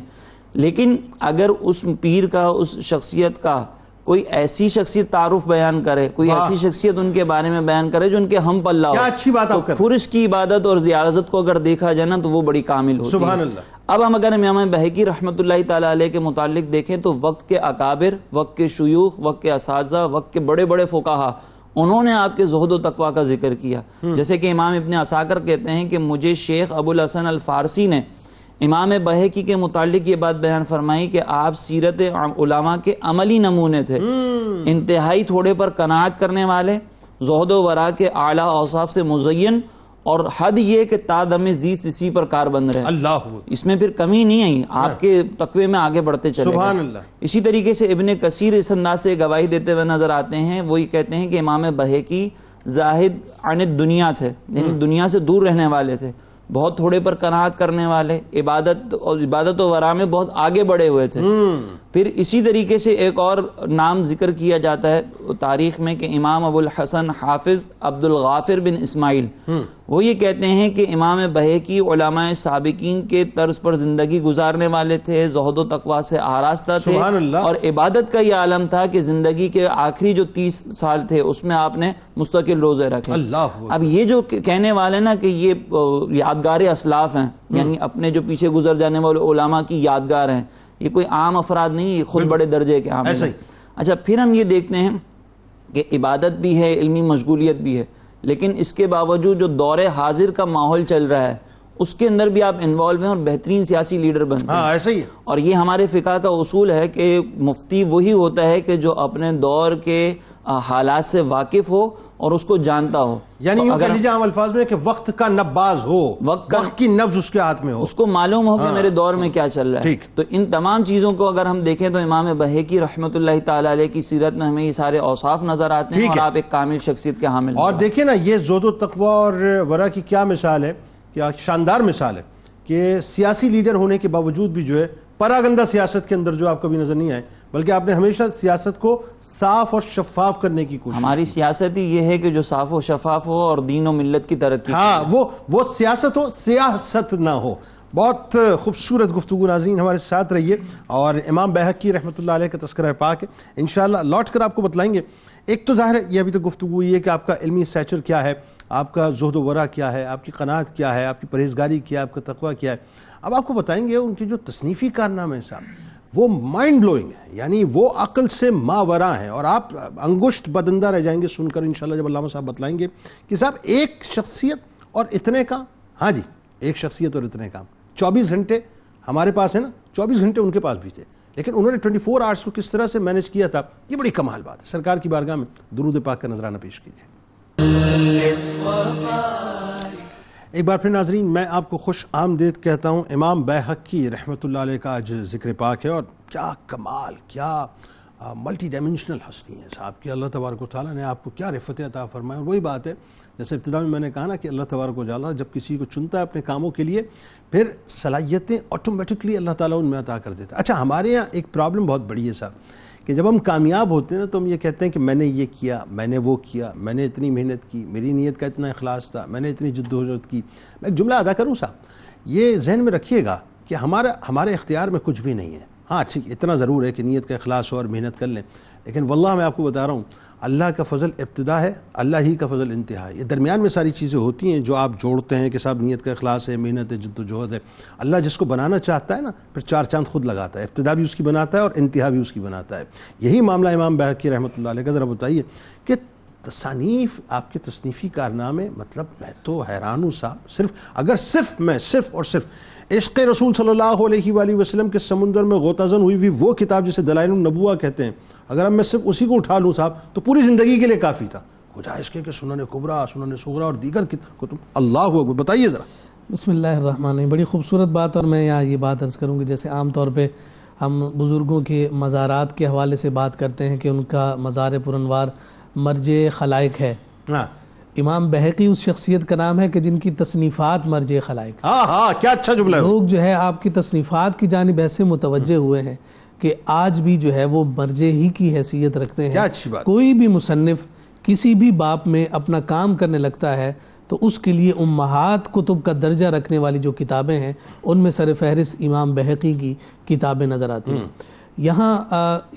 لیکن اگر اس پیر کا، اس شخصیت کا کوئی ایسی شخصیت تعارف بیان کرے، کوئی ایسی شخصیت ان کے بارے میں بیان کرے جو ان کے ہم پلہ ہو، اچھی بات تو پھر اس کی عبادت اور زیارت کو اگر دیکھا جائے نا تو وہ بڑی کامل ہوتی ہے. سبحان اللہ. اب ہم اگر امام بہقی رحمۃ اللہ تعالیٰ علیہ کے متعلق دیکھیں تو وقت کے اکابر، وقت کے شیوخ، وقت کے اساتذہ، وقت کے بڑے بڑے فقہا، انہوں نے آپ کے زہد و تقویٰ کا ذکر کیا. جیسے کہ امام ابن عساکر کہتے ہیں کہ مجھے شیخ ابو الحسن الفارسی نے امام بہقی کے متعلق یہ بات بیان فرمائی کہ آپ سیرت علماء کے عملی نمونے تھے، انتہائی تھوڑے پر قناعت کرنے والے، زہد و ورع کے اعلیٰ اوصاف سے مزین، اور حد یہ کہ تا دم زیست اسی پر کار بند رہے. اللہ. اس میں پھر کمی نہیں آئی، آپ کے تقوی میں آگے بڑھتے چلے گئے. سبحان اللہ. اسی طریقے سے ابن کثیر اس انداز سے گواہی دیتے ہوئے نظر آتے ہیں. وہ یہ کہتے ہیں کہ امام بہقی زاہد عن الدنیا تھے، یعنی دنیا سے دور رہنے والے تھے، بہت تھوڑے پر قناعت کرنے والے، عبادت و ورع میں بہت آگے بڑھے ہوئے تھے. پھر اسی طریقے سے ایک اور نام ذکر کیا جاتا ہے تاریخ میں کہ امام ابو الحسن حافظ عبد الغافر بن اسماعیل، وہ یہ کہتے ہیں کہ امام بہقی علماء سابقین کے طرز پر زندگی گزارنے والے تھے، زہد و تقویٰ سے آراستہ تھے، اور عبادت کا یہ عالم تھا کہ زندگی کے آخری جو 30 سال تھے اس میں آپ نے مستقل روزے رکھے. اب یہ جو کہنے والے نا کہ یہ یادگار اسلاف ہیں، یعنی اپنے جو پیچھے گزر جانے والے علماء کی یادگار ہیں، یہ کوئی عام افراد نہیں، یہ خود بڑے درجے کے عامل ہیں. اچھا، پھر ہم یہ دیکھتے ہیں کہ عبادت بھی ہے، علمی مشغولیت بھی ہے، لیکن اس کے باوجود جو دور حاضر کا ماحول چل رہا ہے اس کے اندر بھی آپ انوالو ہیں اور بہترین سیاسی لیڈر بنتے ہیں. ہاں ایسا ہی ہے. اور یہ ہمارے فقہ کا اصول ہے کہ مفتی وہی ہوتا ہے کہ جو اپنے دور کے حالات سے واقف ہو اور اس کو جانتا ہو. یعنی یوں کہہ لیجیے عام الفاظ میں کہ وقت کا نباز ہو, وقت کی نبض اس کے ہاتھ میں ہو, اس کو معلوم ہو کہ میرے دور میں کیا چل رہا ہے. تو ان تمام چیزوں کو اگر ہم دیکھیں تو امام بہقی رحمۃ اللہ تعالی علیہ کی سیرت میں ہمیں یہ سارے اوصاف نظر آتے ہیں اور آپ ایک کامل شخصیت کے حامل. اور دیکھیں نا یہ زہد و تقوی اور ورع کی کیا مثال ہے, کیا شاندار مثال ہے کہ سیاسی لیڈر ہونے کے باوجود بھی جو ہے پراگندہ سیاست کے اندر جو آپ کبھی نظر نہیں آئے, بلکہ آپ نے ہمیشہ سیاست کو صاف اور شفاف کرنے کی کوشش. ہماری سیاست ہی یہ ہے کہ جو صاف و شفاف ہو اور دین و ملت کی ترقی. ہاں وہ سیاست ہو, سیاست نہ ہو. بہت خوبصورت گفتگو. ناظرین ہمارے ساتھ رہیے اور امام بہقی رحمۃ اللہ علیہ کا تذکرہ پاک ہے, انشاءاللہ لوٹ کر آپ کو بتلائیں گے. ایک تو ظاہر ہے یہ ابھی تک گفتگو یہ ہے کہ آپ کا علمی سیچر کیا ہے, آپ کا زہد و ورع کیا ہے, آپ کی قناعت کیا ہے, آپ کی پرہیزگاری کیا ہے, آپ کا تقوی کیا ہے. اب آپ کو بتائیں گے ان کی جو تصنیفی کارنامے صاحب وہ مائنڈ بلوئنگ ہے, یعنی وہ عقل سے ماوراء ہیں, اور آپ انگشت بدندہ رہ جائیں گے سن کر انشاءاللہ جب علامہ صاحب بتلائیں گے کہ صاحب ایک شخصیت اور اتنے کام. ہاں جی, ایک شخصیت اور اتنے کام. 24 گھنٹے ہمارے پاس ہے نا, 24 گھنٹے ان کے پاس بھی تھے, لیکن انہوں نے 24 آورس کو کس طرح سے مینج کیا تھا, یہ بڑی کمال بات ہے. سرکار کی بارگاہ میں درود پاک کا نذرانہ پیش کیجیے. ایک بار پھر ناظرین میں آپ کو خوش آمدید کہتا ہوں. امام بہقی رحمۃ اللہ علیہ کا آج ذکر پاک ہے, اور کیا کمال, کیا ملٹی ڈائمینشنل ہستی ہیں صاحب کی. اللہ تبارک و تعالیٰ نے آپ کو کیا رفعت عطا فرمایا. اور وہی بات ہے جیسے ابتدا میں نے کہا نا کہ اللہ تبارک و تعالیٰ جب کسی کو چنتا ہے اپنے کاموں کے لیے, پھر صلاحیتیں آٹومیٹکلی اللہ تعالیٰ ان میں عطا کر دیتا ہے. اچھا ہمارے یہاں ایک پرابلم بہت بڑی ہے صاحب کہ جب ہم کامیاب ہوتے ہیں نا تو ہم یہ کہتے ہیں کہ میں نے یہ کیا, میں نے وہ کیا, میں نے اتنی محنت کی, میری نیت کا اتنا اخلاص تھا, میں نے اتنی جدوجہد کی. میں ایک جملہ ادا کروں صاحب, یہ ذہن میں رکھیے گا کہ ہمارے اختیار میں کچھ بھی نہیں ہے. ہاں ٹھیک اتنا ضرور ہے کہ نیت کا اخلاص ہو اور محنت کر لیں, لیکن واللہ میں آپ کو بتا رہا ہوں اللہ کا فضل ابتدا ہے, اللہ ہی کا فضل انتہا ہے. یہ درمیان میں ساری چیزیں ہوتی ہیں جو آپ جوڑتے ہیں کہ صاحب نیت کا اخلاص ہے, محنت ہے, جدوجہد ہے. اللہ جس کو بنانا چاہتا ہے نا پھر 4 چاند خود لگاتا ہے, ابتدا بھی اس کی بناتا ہے اور انتہا بھی اس کی بناتا ہے. یہی معاملہ امام بہقی رحمۃ اللہ علیہ کا. ذرا بتائیے کہ تصانیف, آپ کے تصنیفی کارنامے, مطلب میں تو حیران ہوں صاحب. صرف اور صرف عشق رسول صلی اللہ علیہ وآلہ وسلم کے سمندر میں غوطہ زن ہوئی وہ کتاب جسے دلائل النبوہ کہتے ہیں, اگر اب میں صرف اسی کو اٹھا لوں صاحب تو پوری زندگی کے لیے کافی تھا. خدا اس کے کہ سنن کبریٰ, سنن صغریٰ اور دیگر کتب. اللہ اکبر. بتائیے ذرا. بسم اللہ الرحمن الرحیم. بڑی خوبصورت بات. اور میں یہاں یہ بات عرض کروں کہ جیسے عام طور پہ ہم بزرگوں کے مزارات کے حوالے سے بات کرتے ہیں کہ ان کا مزار پرانوار مرجع خلائق ہے, ہاں امام بہقی اس شخصیت کا نام ہے کہ جن کی تصنیفات مرجع خلائق. ہاں کیا اچھا جملہ ہے. لوگ جو ہے آپ کی تصنیفات کی جانب ایسے متوجہ ہوئے ہیں کہ آج بھی جو ہے وہ مرجع ہی کی حیثیت رکھتے ہیں. کیا اچھی بات. کوئی بھی مصنف کسی بھی باب میں اپنا کام کرنے لگتا ہے تو اس کے لیے امہات کتب کا درجہ رکھنے والی جو کتابیں ہیں ان میں سر فہرست امام بہقی کی کتابیں نظر آتی ہیں. یہاں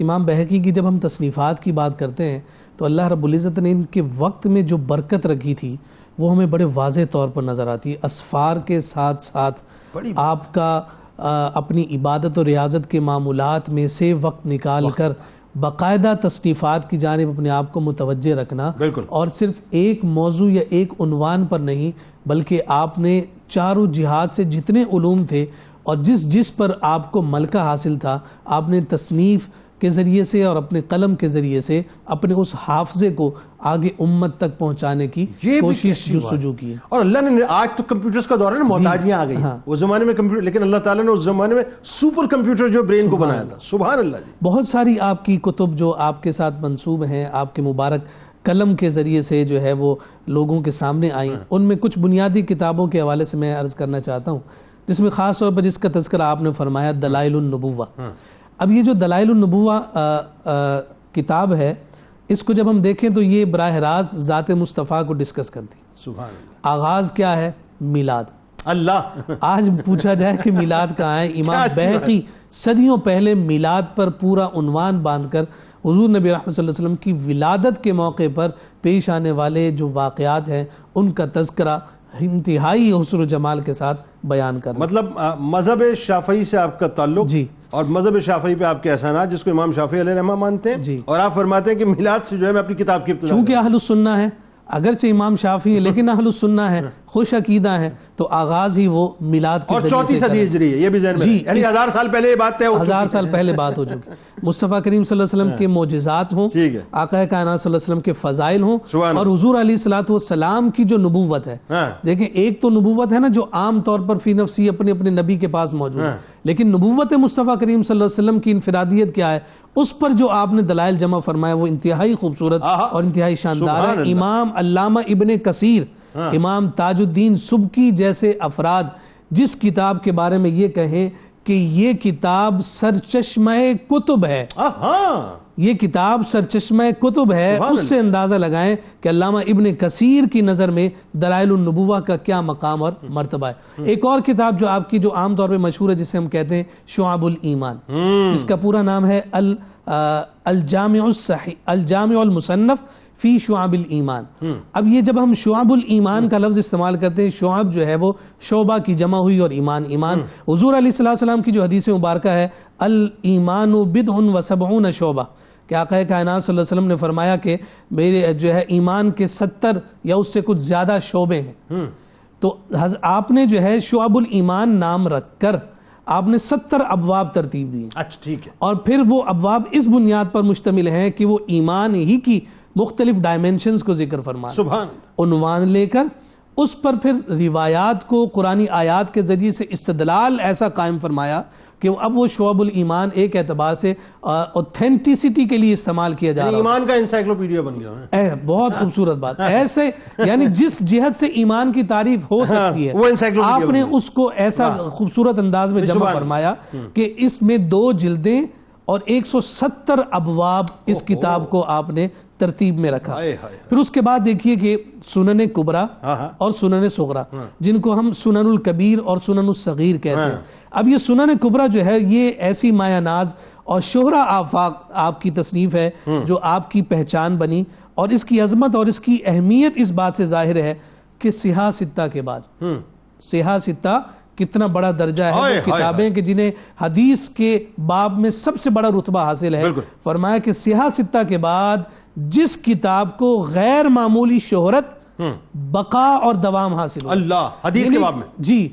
امام بہقی کی جب ہم تصنیفات کی بات کرتے ہیں تو اللہ رب العزت نے ان کے وقت میں جو برکت رکھی تھی وہ ہمیں بڑے واضح طور پر نظر آتی ہے. اسفار کے ساتھ ساتھ آپ کا اپنی عبادت و ریاضت کے معمولات میں سے وقت نکال کر باقاعدہ تصنیفات کی جانب اپنے آپ کو متوجہ رکھنا, اور صرف ایک موضوع یا ایک عنوان پر نہیں بلکہ آپ نے چاروں جہات سے جتنے علوم تھے اور جس پر آپ کو ملکہ حاصل تھا آپ نے تصنیف کے ذریعے سے اور اپنے قلم کے ذریعے سے اپنے اس حافظے کو آگے امت تک پہنچانے کی کوشش جستجو کی ہے. اور اللہ نے آج تو کمپیوٹرز کا دور ہے نا, محتاجیاں آ گئی. اس زمانے میں کمپیوٹر, لیکن اللہ تعالیٰ نے اس زمانے میں سپر کمپیوٹر جو برین کو بنایا تھا. سبحان اللہ. جی بہت ساری آپ کی کتب جو آپ کے ساتھ منسوب ہیں, آپ کے مبارک قلم کے ذریعے سے جو ہے وہ لوگوں کے سامنے آئیں. ان میں کچھ بنیادی کتابوں کے حوالے سے میں عرض کرنا چاہتا ہوں, جس میں خاص طور پر جس کا تذکرہ آپ نے فرمایا دلائل النبوہ. اب یہ جو دلائل النبوہ کتاب ہے اس کو جب ہم دیکھیں تو یہ براہ راست ذات مصطفیٰ کو ڈسکس کرتی. سبحان اللہ. آغاز کیا ہے؟ میلاد. اللہ. آج پوچھا جائے کہ میلاد کہاں ہے, امام بہقی صدیوں پہلے میلاد پر پورا عنوان باندھ کر حضور نبی رحمت صلی اللہ علیہ وسلم کی ولادت کے موقع پر پیش آنے والے جو واقعات ہیں ان کا تذکرہ انتہائی حسن و جمال کے ساتھ بیان کرنا. مطلب مذہب شافعی سے آپ کا تعلق, جی, اور مذہب شافعی پہ آپ کے احسانات جس کو امام شافعی علیہ رحمہ مانتے ہیں, جی, اور آپ فرماتے ہیں کہ میلاد سے جو ہے میں اپنی کتاب کی ابتدا. چونکہ اہل السنہ ہے, اگرچہ امام شافعی ہے لیکن اہل السنہ ہے, خوش عقیدہ ہیں تو آغاز ہی وہ میلاد کے اور ذریعے 34 صدی ہجری ہے، یہ بھی ذہن میں جی، یعنی 1000 سال پہلے یہ بات طے ہو چکی 1000 سال پہلے بات ہو چکی. مصطفیٰ کریم صلی اللہ علیہ وسلم کے معجزات ہوں، ٹھیک ہے. آقا کائنات صلی اللہ علیہ وسلم کے فضائل ہوں، سبحان اور حضور علیہ الصلوۃ والسلام کی جو نبوت ہے. ہاں. دیکھیں ایک تو نبوت ہے نا جو عام طور پر فی نفسی اپنے اپنے نبی کے پاس موجود ہے، لیکن نبوت مصطفیٰ کریم صلی اللہ علیہ وسلم کی انفرادیت کیا ہے، اس پر جو آپ نے دلائل جمع فرمایا وہ انتہائی خوبصورت اور انتہائی شاندار ہے. امام علامہ ابن کثیر، امام تاج الدین سبکی جیسے افراد جس کتاب کے بارے میں یہ کہیں کہ یہ کتاب سرچشمہ کتب ہے، یہ کتاب سرچشمہ کتب ہے، اس سے اندازہ لگائیں کہ علامہ ابن کثیر کی نظر میں دلائل النبوہ کا کیا مقام اور مرتبہ ہے. ایک اور کتاب جو آپ کی جو عام طور پہ مشہور ہے جسے ہم کہتے ہیں شعب الایمان، اس کا پورا نام ہے الجامع المصنف فی شعب الایمان. اب یہ جب ہم شعب الایمان کا لفظ استعمال کرتے ہیں، شعب جو ہے وہ شعبہ کی جمع ہوئی اور ایمان. حضور علیہ السلام کی جو حدیث مبارکہ ہے الایمان بضع و سبعون شعبہ، کہ آقا کائنات صلی اللہ علیہ وسلم نے فرمایا کہ میرے جو ہے ایمان کے 70 یا اس سے کچھ زیادہ شعبے ہیں. تو آپ نے جو ہے شعب الایمان نام رکھ کر آپ نے 70 ابواب ترتیب دیے. اچھا ٹھیک ہے. اور پھر وہ ابواب اس بنیاد پر مشتمل ہیں کہ وہ ایمان ہی کی مختلف ڈائمنشنز کو ذکر فرمایا، سبحان عنوان لے کر اس پر پھر روایات کو قرآنی آیات کے ذریعے سے استدلال ایسا قائم فرمایا کہ اب وہ شعب الایمان ایک اعتبار سے اوتھینٹیسٹی کے لیے استعمال کیا جا رہا ہے. ایمان کا انسائکلوپیڈیا بن گیا ہے. بہت خوبصورت بات. ایسے یعنی جس جہت سے ایمان کی تعریف ہو سکتی ہے آپ نے اس کو ایسا خوبصورت انداز میں جمع فرمایا کہ اس میں 2 جلدیں اور 170 ابواب اس کتاب کو آپ نے ترتیب میں رکھا. پھر اس کے بعد دیکھیے کہ سنن کبریٰ اور سنن صغریٰ جن کو ہم سنن الکبیر اور سنن الصغیر کہتے ہیں. اب یہ سنن کبریٰ جو ہے یہ ایسی مایہ ناز اور شہرہ آفاق آپ کی تصنیف ہے جو آپ کی پہچان بنی، اور اس کی عظمت اور اس کی اہمیت اس بات سے ظاہر ہے کہ سیاہ ستہ کے بعد سیاہ ستہ کتنا بڑا درجہ ہے. وہ کتابیں کہ جنہیں حدیث کے باب میں سب سے بڑا رتبہ حاصل ہے، فرمایا کہ سیاہ ستہ کے بعد جس کتاب کو غیر معمولی شہرت، بقا اور دوام حاصل ہو. اللہ حدیث کے باب میں جی،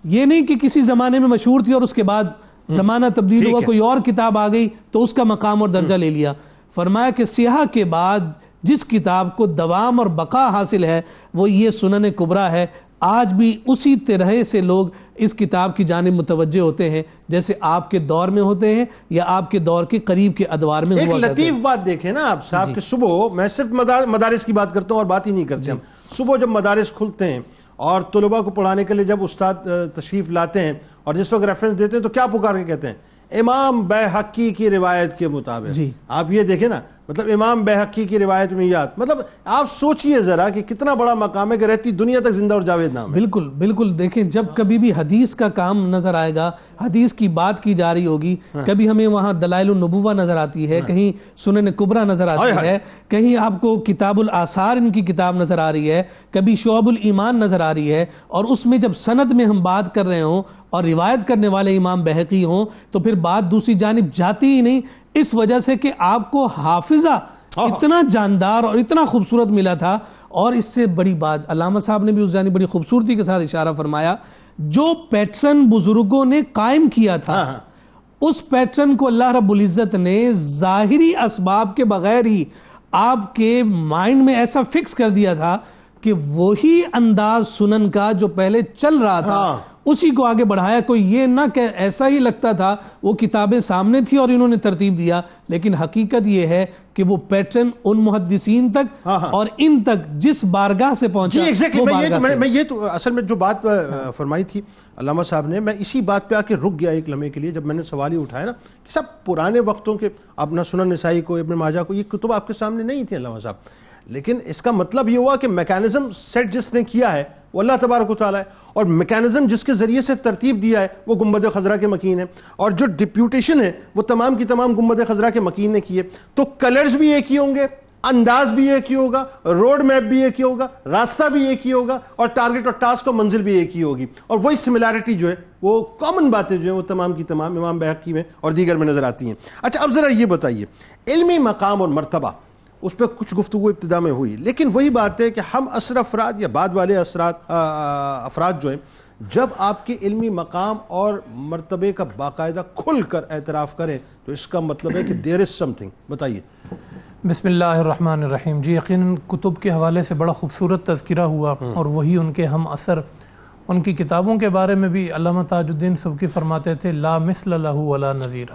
یہ نہیں کہ کسی زمانے میں مشہور تھی اور اس کے بعد زمانہ تبدیل ہوا، کوئی اور کتاب آ گئی تو اس کا مقام اور درجہ لے لیا. فرمایا کہ سیاہ کے بعد جس کتاب کو دوام اور بقا حاصل ہے وہ یہ سنن کبریٰ ہے. آج بھی اسی طرح سے لوگ اس کتاب کی جانب متوجہ ہوتے ہیں جیسے آپ کے دور میں ہوتے ہیں یا آپ کے دور کے قریب کے ادوار میں ایک ہوا کرتے ہیں. لطیف بات دیکھیں نا آپ صاحب کہ صبح میں صرف مدارس کی بات کرتا ہوں اور بات ہی نہیں کرتے ہم. صبح جب مدارس کھلتے ہیں اور طلباء کو پڑھانے کے لیے جب استاد تشریف لاتے ہیں اور جس وقت ریفرنس دیتے ہیں تو کیا پکار کے کہتے ہیں؟ امام بیہقی کی روایت کے مطابق. آپ یہ دیکھیں نا، مطلب امام بیہقی کی روایت میں یاد، مطلب آپ سوچئے ذرا کہ کتنا بڑا مقام ہے کہ رہتی دنیا تک زندہ اور جاوید نام ہے. بالکل بالکل. دیکھیں جب کبھی بھی حدیث کا کام نظر آئے گا، حدیث کی بات کی جا رہی ہوگی، کبھی ہمیں وہاں دلائل النبوہ نظر آتی ہے، کہیں سنن کبریٰ نظر آتی ہے، کہیں آپ کو کتاب الآثار ان کی کتاب نظر آ رہی ہے، کبھی شعب الایمان نظر آ رہی ہے، اور اس میں جب سند میں ہم بات کر رہے ہوں اور روایت کرنے والے امام بیہقی ہوں تو پھر بات دوسری جانب جاتی ہی نہیں، اس وجہ سے کہ آپ کو حافظہ اتنا جاندار اور اتنا خوبصورت ملا تھا. اور اس سے بڑی بات علامہ صاحب نے بھی اس جانب بڑی خوبصورتی کے ساتھ اشارہ فرمایا، جو پیٹرن بزرگوں نے قائم کیا تھا اس پیٹرن کو اللہ رب العزت نے ظاہری اسباب کے بغیر ہی آپ کے مائنڈ میں ایسا فکس کر دیا تھا کہ وہی انداز سنن کا جو پہلے چل رہا تھا اسی کو آگے بڑھایا. کوئی یہ نہ کہ ایسا ہی لگتا تھا وہ کتابیں سامنے تھی اور انہوں نے ترتیب دیا، لیکن حقیقت یہ ہے کہ وہ پیٹرن ان محدثین تک اور ان تک جس بارگاہ سے پہنچا میں یہ تو اصل میں جو بات فرمائی تھی علامہ صاحب نے، میں اسی بات پہ آ کے رک گیا ایک لمحے کے لیے جب میں نے سوال ہی اٹھایا نا کہ سب پرانے وقتوں کے اپنا سنن نسائی کو، ابن ماجہ کو، یہ کتب آپ کے سامنے نہیں تھی علامہ صاحب، لیکن اس کا مطلب یہ ہوا کہ میکانزم سیٹ جس نے کیا ہے وہ اللہ تبارک و تعالیٰ ہے، اور میکانزم جس کے ذریعے سے ترتیب دیا ہے وہ گنبد خضرا کے مکین ہے، اور جو ڈپیوٹیشن ہے وہ تمام کی تمام گنبد خضرا کے مکین نے کی ہے. تو کلرز بھی ایک ہی ہوں گے، انداز بھی ایک ہی ہوگا، روڈ میپ بھی ایک ہی ہوگا، راستہ بھی ایک ہی ہوگا، اور ٹارگٹ اور ٹاسک اور منزل بھی ایک ہی ہوگی، اور وہی سملیرٹی جو ہے وہ کامن باتیں جو ہیں وہ تمام کی تمام امام بیہقی میں اور دیگر میں نظر آتی ہیں. اچھا اب ذرا یہ بتائیے علمی مقام اور مرتبہ اس پہ کچھ گفتگو ابتدا میں ہوئی، لیکن وہی بات ہے کہ ہم اثر افراد یا بعد والے افراد جو ہیں جب آپ کے علمی مقام اور مرتبے کا باقاعدہ کھل کر اعتراف کریں تو اس کا مطلب ہے کہ دیر از سم تھنگ. بتائیے. بسم اللہ الرحمن الرحیم. جی یقیناً کتب کے حوالے سے بڑا خوبصورت تذکرہ ہوا، اور وہی ان کے ہم اثر. ان کی کتابوں کے بارے میں بھی علامہ تاج الدین سبکی فرماتے تھے لا مثل لہ ولا نظیر.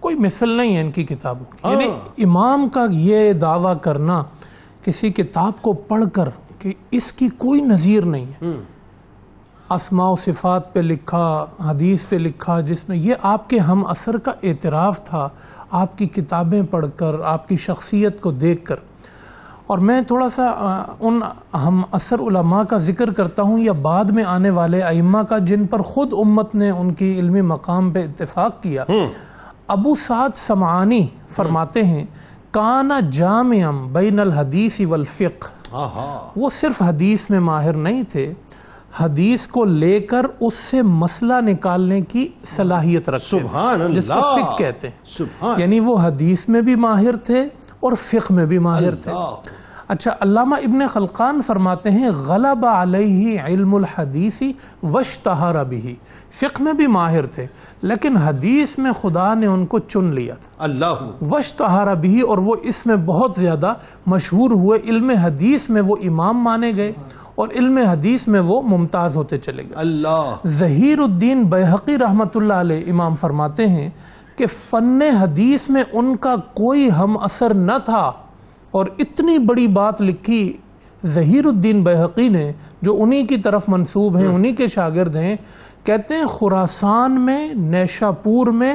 کوئی مثل نہیں ہے ان کی کتابوں کی. یعنی امام کا یہ دعویٰ کرنا کسی کتاب کو پڑھ کر کہ اس کی کوئی نظیر نہیں ہے، اسماء و صفات پہ لکھا، حدیث پہ لکھا، جس میں یہ آپ کے ہم اثر کا اعتراف تھا آپ کی کتابیں پڑھ کر، آپ کی شخصیت کو دیکھ کر. اور میں تھوڑا سا ان ہم اثر علماء کا ذکر کرتا ہوں یا بعد میں آنے والے ائمہ کا جن پر خود امت نے ان کی علمی مقام پہ اتفاق کیا. ابو سعد سمعانی فرماتے ہیں کانا جامعا بین الحدیث والفقہ. وہ صرف حدیث میں ماہر نہیں تھے، حدیث کو لے کر اس سے مسئلہ نکالنے کی صلاحیت رکھتے تھے، جس کو فقہ کہتے ہیں. یعنی وہ حدیث میں بھی ماہر تھے اور فقہ میں بھی ماہر تھے. اچھا، علامہ ابن خلقان فرماتے ہیں غلب علیہ علم الحدیث واشتہر بہ. فقہ میں بھی ماہر تھے لیکن حدیث میں خدا نے ان کو چن لیا تھا. اللہ. واشتہر بہ، اور وہ اس میں بہت زیادہ مشہور ہوئے. علم حدیث میں وہ امام مانے گئے اور علم حدیث میں وہ ممتاز ہوتے چلے گئے. اللہ. ظہیر الدین بیہقی رحمۃ اللہ علیہ امام فرماتے ہیں کہ فن حدیث میں ان کا کوئی ہم اثر نہ تھا، اور اتنی بڑی بات لکھی ظہیر الدین بیہقی نے جو انہی کی طرف منسوب ہیں، انہی کے شاگرد ہیں. کہتے ہیں خراسان میں، نیشاپور میں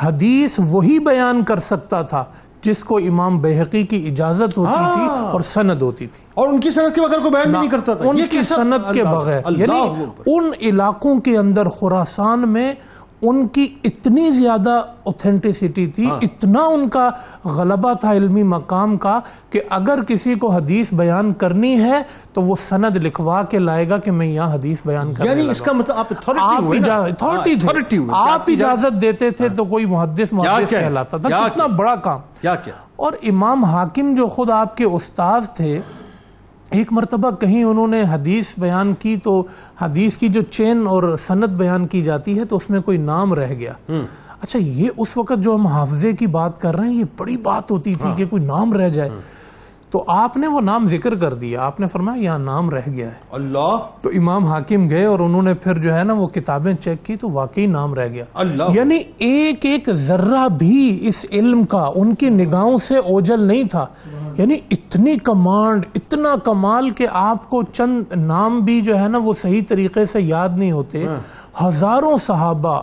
حدیث وہی بیان کر سکتا تھا جس کو امام بیہقی کی اجازت ہوتی تھی اور سند ہوتی تھی، اور ان کی سند کے بغیر کوئی بیان بھی نہیں کرتا تھا. ان کی سند کے بغیر. یعنی ان علاقوں کے اندر خراسان میں ان کی اتنی زیادہ اوتھینٹسٹی تھی، اتنا ان کا غلبہ تھا علمی مقام کا کہ اگر کسی کو حدیث بیان کرنی ہے تو وہ سند لکھوا کے لائے گا کہ میں یہاں حدیث بیان کرنے لگا. یعنی اس کا مطلب آپ اتھارٹی تھے، آپ اجازت دیتے تھے تو کوئی محدث کہلاتا تھا. کتنا بڑا کام. اور امام حاکم جو خود آپ کے استاذ تھے، ایک مرتبہ کہیں انہوں نے حدیث بیان کی تو حدیث کی جو چین اور سند بیان کی جاتی ہے تو اس میں کوئی نام رہ گیا. اچھا، یہ اس وقت جو ہم حافظے کی بات کر رہے ہیں یہ بڑی بات ہوتی تھی کہ کوئی نام رہ جائے. تو آپ نے وہ نام ذکر کر دیا، آپ نے فرمایا یہاں نام رہ گیا ہے. اللہ. تو امام حاکم گئے اور انہوں نے پھر جو ہے نا وہ کتابیں چیک کی تو واقعی نام رہ گیا. اللہ. یعنی ایک ایک ذرہ بھی اس علم کا ان کی نگاہوں سے اوجھل نہیں تھا. یعنی اتنی کمانڈ، اتنا کمال کہ آپ کو چند نام بھی جو ہے نا وہ صحیح طریقے سے یاد نہیں ہوتے. ہزاروں صحابہ،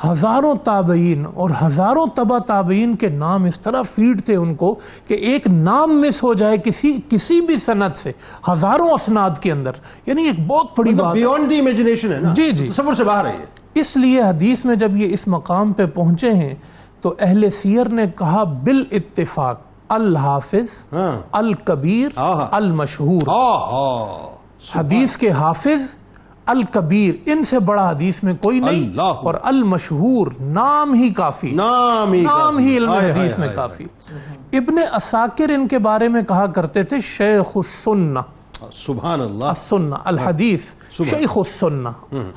ہزاروں تابعین اور ہزاروں تبع تابعین کے نام اس طرح فیڈ تھے ان کو کہ ایک نام مس ہو جائے کسی بھی سند سے ہزاروں اسناد کے اندر، یعنی ایک بہت بڑی بات، بیونڈ دی امیجنیشن ہے نا. جی جی، تصور سے باہر ہے یہ. اس لیے حدیث میں جب یہ اس مقام پہ پہنچے ہیں تو اہل سیر نے کہا بالاتفاق الحافظ الکبیر المشہور. حدیث کے حافظ، الکبیر، ان سے بڑا حدیث میں کوئی نہیں، اور المشہور، نام ہی کافی، نام ہی علم حدیث میں کافی. ابن عساکر ان کے بارے میں کہا کرتے تھے شیخ السنہ. سبحان اللہ. السنہ الحدیث، شیخ السنہ.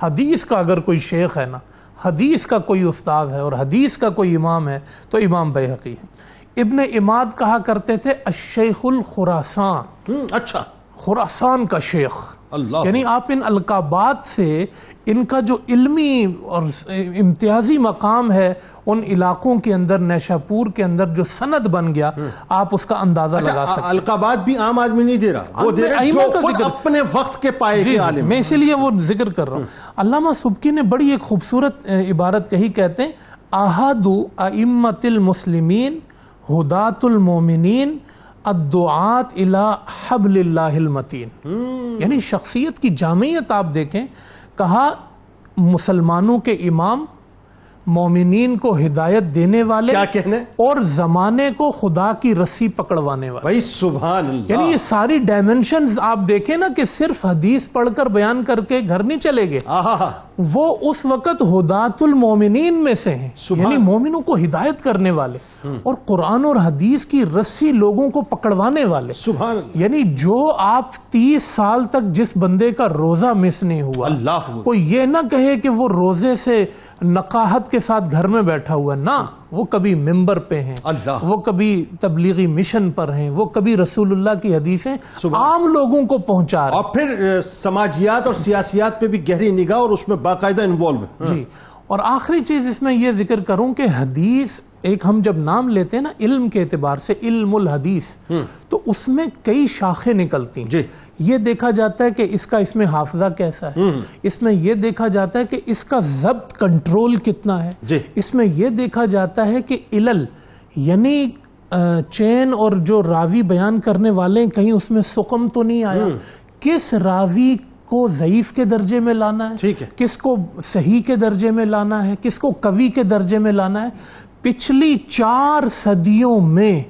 حدیث کا اگر کوئی شیخ ہے نا، حدیث کا کوئی استاد ہے اور حدیث کا کوئی امام ہے تو امام بیہقی ہے. ابن عماد کہا کرتے تھے الشیخ الخراسان. اچھا، خراسان کا شیخ. اللہ. یعنی آپ ان القابات سے ان کا جو علمی اور امتیازی مقام ہے ان علاقوں کے اندر، نیشاپور کے اندر جو سند بن گیا، آپ اس کا اندازہ لگا سکتے ہیں. القابات بھی عام آدمی نہیں دے رہا، وہ دے رہا ہے جو خود اپنے وقت کے پائے کے عالم. میں اسی لیے وہ ذکر کر رہا ہوں. علامہ سبکی نے بڑی ایک خوبصورت عبارت کہی، کہتے ہیں احد ائمۃ المسلمین ہدات المومنین الدعات الی حبل اللہ المتین. یعنی شخصیت کی جامعیت آپ دیکھیں. کہا مسلمانوں کے امام، مومنین کو ہدایت دینے والے کیا کہنے اور زمانے کو خدا کی رسی پکڑوانے والے. بھائی سبحان اللہ. یعنی یہ ساری ڈائمنشنز آپ دیکھیں نا کہ صرف حدیث پڑھ کر بیان کر کے گھر نہیں چلے گئے, وہ اس وقت ہدات المومنین میں سے ہیں, یعنی مومنوں کو ہدایت کرنے والے اور قرآن اور حدیث کی رسی لوگوں کو پکڑوانے والے. سبحان اللہ. یعنی جو آپ 30 سال تک جس بندے کا روزہ مس نہیں ہوا, اللہ کوئی یہ نہ کہے کہ وہ روزے سے نقاہت کے ساتھ گھر میں بیٹھا ہوا, نہ, وہ کبھی ممبر پہ ہیں, وہ کبھی تبلیغی مشن پر ہیں, وہ کبھی رسول اللہ کی حدیثیں عام لوگوں کو پہنچا رہے ہیں, اور پھر سماجیات اور سیاسیات پہ بھی گہری نگاہ اور اس میں باقاعدہ انوالو ہے. جی. اور آخری چیز اس میں یہ ذکر کروں کہ حدیث ایک ہم جب نام لیتے ہیں نا علم کے اعتبار سے, علم الحدیث, تو اس میں کئی شاخیں نکلتی ہیں. یہ دیکھا جاتا ہے کہ اس میں حافظہ کیسا ہے, اس میں یہ دیکھا جاتا ہے کہ اس کا ضبط کنٹرول کتنا ہے, اس میں یہ دیکھا جاتا ہے کہ علل یعنی چین اور جو راوی بیان کرنے والے کہیں اس میں سقم تو نہیں آیا, کس راوی کو ضعیف کے درجے میں لانا ہے, کس کو صحیح کے درجے میں لانا ہے, کس کو قوی کے درجے میں لانا ہے. پچھلی 4 صدیوں میں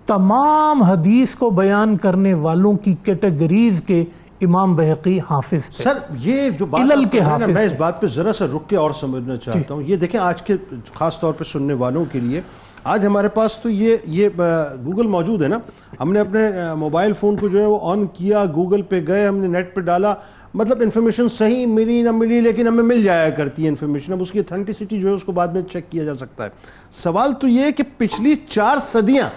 تمام حدیث کو بیان کرنے والوں کی کیٹیگریز کے امام بہقی حافظ تھے. سر یہ جو علل کے حافظ, میں اس بات پہ ذرا سا رک کے اور سمجھنا چاہتا ہوں. یہ دیکھیں آج کے خاص طور پہ سننے والوں کے لیے, آج ہمارے پاس تو یہ گوگل موجود ہے نا, ہم نے اپنے موبائل فون کو جو ہے وہ آن کیا, گوگل پہ گئے, ہم نے نیٹ پہ ڈالا, مطلب انفارمیشن صحیح ملی نہ ملی لیکن ہمیں مل جایا کرتی ہے انفارمیشن. اب اس کی اتھینٹسٹی جو ہے اس کو بعد میں چیک کیا جا سکتا ہے. سوال تو یہ ہے کہ پچھلی 4 صدیاں,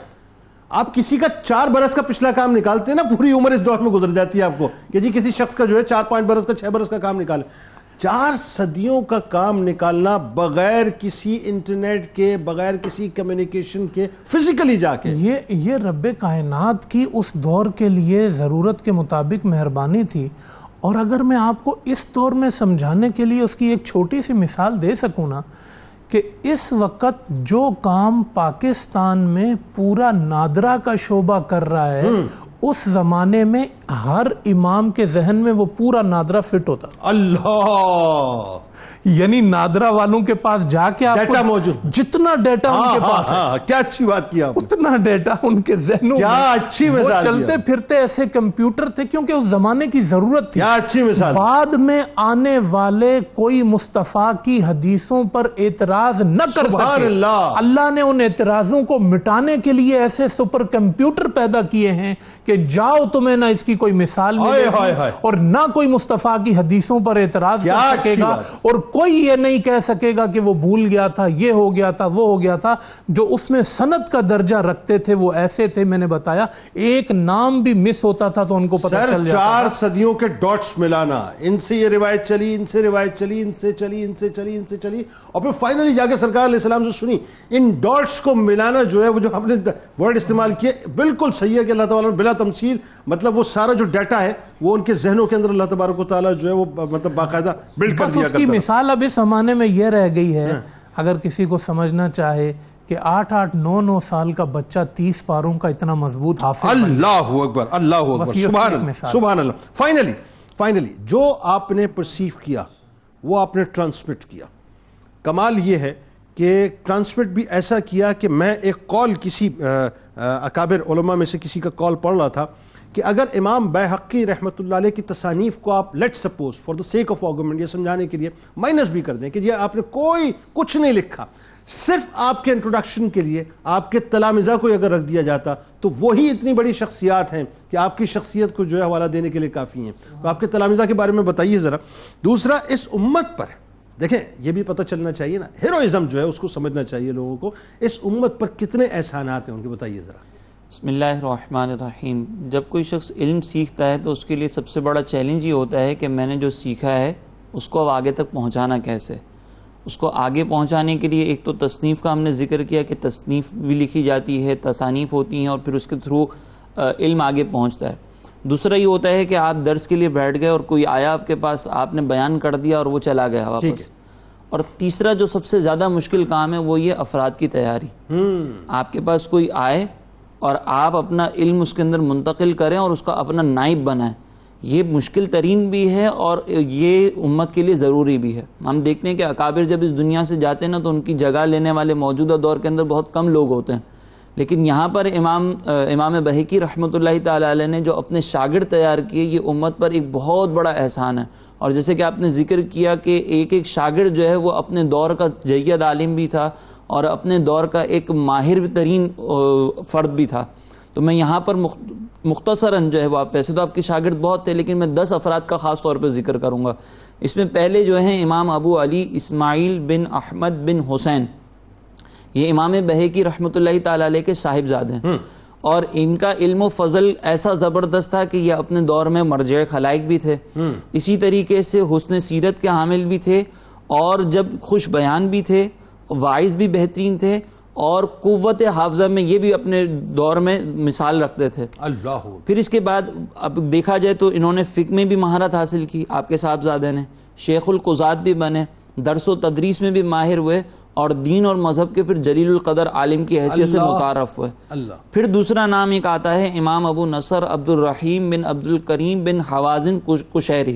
آپ کسی کا 4 برس کا پچھلا کام نکالتے ہیں نا, پوری عمر اس دور میں گزر جاتی ہے آپ کو کہ جی کسی شخص کا جو ہے 4-5 برس کا 6 برس کا کام نکالے. 4 صدیوں کا کام نکالنا بغیر کسی انٹرنیٹ کے, بغیر کسی کمیونیکیشن کے, فزیکلی جا کے, یہ رب کائنات کی اس دور کے لیے ضرورت کے مطابق مہربانی تھی. اور اگر میں آپ کو اس دور میں سمجھانے کے لیے اس کی ایک چھوٹی سی مثال دے سکوں نا, کہ اس وقت جو کام پاکستان میں پورا نادرہ کا شعبہ کر رہا ہے, اس زمانے میں ہر امام کے ذہن میں وہ پورا نادرہ فٹ ہوتا. اللہ, یعنی نادرہ والوں کے پاس جا کے آپ ڈیٹا موجود, جتنا ڈیٹا ان کے پاس ہے, کیا اچھی بات کیا آپ نے, اتنا ڈیٹا ان کے ذہنوں کیا میں, اچھی وہ مثال چلتے پھرتے ایسے کمپیوٹر تھے کیونکہ اس زمانے کی ضرورت تھی. کیا اچھی مثال. بعد میں آنے والے کوئی مصطفیٰ کی حدیثوں پر اعتراض نہ کر سکے, اللہ نے ان اعتراضوں کو مٹانے کے لیے ایسے سپر کمپیوٹر پیدا کیے ہیں کہ جاؤ تمہیں نہ اس کی کوئی مثال ملے گی اور نہ کوئی مصطفیٰ کی حدیثوں پر اعتراض کر سکے گا, اور کوئی یہ نہیں کہہ سکے گا کہ وہ بھول گیا تھا, یہ ہو گیا تھا, وہ ہو گیا تھا. جو اس میں سند کا درجہ رکھتے تھے وہ ایسے تھے, میں نے بتایا ایک نام بھی مس ہوتا تھا تو ان کو پتہ چل جاتا تھا. 4 صدیوں کے ڈاٹس ملانا, ان سے یہ روایت چلی, ان سے روایت چلی, ان سے چلی, ان سے چلی, ان سے چلی, اور پھر فائنلی جا کے سرکار علیہ السلام سے سنی. ان ڈاٹس کو ملانا جو ہے, وہ جو ہم نے ورڈ استعمال کیے بالکل صحیح ہے کہ اللہ تعالیٰ بلا تمثیل, مطلب وہ سارا جو ڈیٹا ہے وہ ان کے ذہنوں کے اندر اللہ تبارک و تعالیٰ جو ہے وہ مطلب باقاعدہ بلڈ کر دیا کرتا. اس کی مثال اب اس زمانے میں یہ رہ گئی ہے, اگر کسی کو سمجھنا چاہے کہ 8-8, 9-9 سال کا بچہ 30 پاروں کا اتنا مضبوط حافظ. اللہ اکبر, اللہ اکبر, سبحان اللہ, سبحان اللہ. فائنلی جو آپ نے پرسیو کیا وہ آپ نے ٹرانسمٹ کیا. کمال یہ ہے کہ ٹرانسمٹ بھی ایسا کیا کہ میں ایک کال کسی اکابر علماء میں سے کسی کا کال پڑھ رہا تھا کہ اگر امام بیہقی رحمۃ اللہ علیہ کی تصانیف کو آپ let suppose for the sake of argument, یہ سمجھانے کے لیے مائنس بھی کر دیں کہ یہ آپ نے کچھ نہیں لکھا, صرف آپ کے انٹروڈکشن کے لیے آپ کے تلامذہ کو اگر رکھ دیا جاتا تو وہی اتنی بڑی شخصیات ہیں کہ آپ کی شخصیت کو جو ہے حوالہ دینے کے لیے کافی ہیں. تو آپ کے تلامذہ کے بارے میں بتائیے ذرا. دوسرا, اس امت پر دیکھیں یہ بھی پتہ چلنا چاہیے نا, ہیروئزم جو ہے اس کو سمجھنا چاہیے لوگوں کو, اس امت پر کتنے احسانات ہیں ان کے, بتائیے ذرا. بسم اللہ الرحمن الرحیم. جب کوئی شخص علم سیکھتا ہے تو اس کے لیے سب سے بڑا چیلنج یہ ہوتا ہے کہ میں نے جو سیکھا ہے اس کو اب آگے تک پہنچانا کیسے. اس کو آگے پہنچانے کے لیے ایک تو تصنیف کا ہم نے ذکر کیا کہ تصنیف بھی لکھی جاتی ہے, تصانیف ہوتی ہیں اور پھر اس کے تھرو علم آگے پہنچتا ہے. دوسرا یہ ہوتا ہے کہ آپ درس کے لیے بیٹھ گئے اور کوئی آیا آپ کے پاس, آپ نے بیان کر دیا اور وہ چلا گیا واپس. اور تیسرا جو سب سے زیادہ مشکل کام ہے وہ یہ افراد کی تیاری. آپ کے پاس کوئی آئے اور آپ اپنا علم اس کے اندر منتقل کریں اور اس کا اپنا نائب بنائیں. یہ مشکل ترین بھی ہے اور یہ امت کے لیے ضروری بھی ہے. ہم دیکھتے ہیں کہ اکابر جب اس دنیا سے جاتے ہیں نا تو ان کی جگہ لینے والے موجودہ دور کے اندر بہت کم لوگ ہوتے ہیں, لیکن یہاں پر امام بہقی رحمۃ اللہ تعالی علیہ نے جو اپنے شاگرد تیار کیے, یہ امت پر ایک بہت بڑا احسان ہے. اور جیسے کہ آپ نے ذکر کیا کہ ایک ایک شاگرد جو ہے وہ اپنے دور کا جید عالم بھی تھا اور اپنے دور کا ایک ماہر ترین فرد بھی تھا. تو میں یہاں پر مختصراً جو ہے وہ ویسے تو آپ کے شاگرد بہت تھے لیکن میں 10 افراد کا خاص طور پہ ذکر کروں گا. اس میں پہلے جو ہیں امام ابو علی اسماعیل بن احمد بن حسین, یہ امام بہقی رحمۃ اللہ تعالی علیہ کے صاحبزادے ہیں, اور ان کا علم و فضل ایسا زبردست تھا کہ یہ اپنے دور میں مرجع خلائق بھی تھے, اسی طریقے سے حسن سیرت کے حامل بھی تھے, اور جب خوش بیان بھی تھے, واعظ بھی بہترین تھے, اور قوت حافظہ میں یہ بھی اپنے دور میں مثال رکھتے تھے. اللہ. پھر اس کے بعد اب دیکھا جائے تو انہوں نے فقہ میں بھی مہارت حاصل کی, آپ کے صاحبزادے نے شیخ القضات بھی بنے, درس و تدریس میں بھی ماہر ہوئے, اور دین اور مذہب کے پھر جلیل القدر عالم کی حیثیت سے متعارف ہوئے. پھر دوسرا نام ایک آتا ہے امام ابو نصر عبد الرحیم بن عبد الکریم بن حوازن قشیری,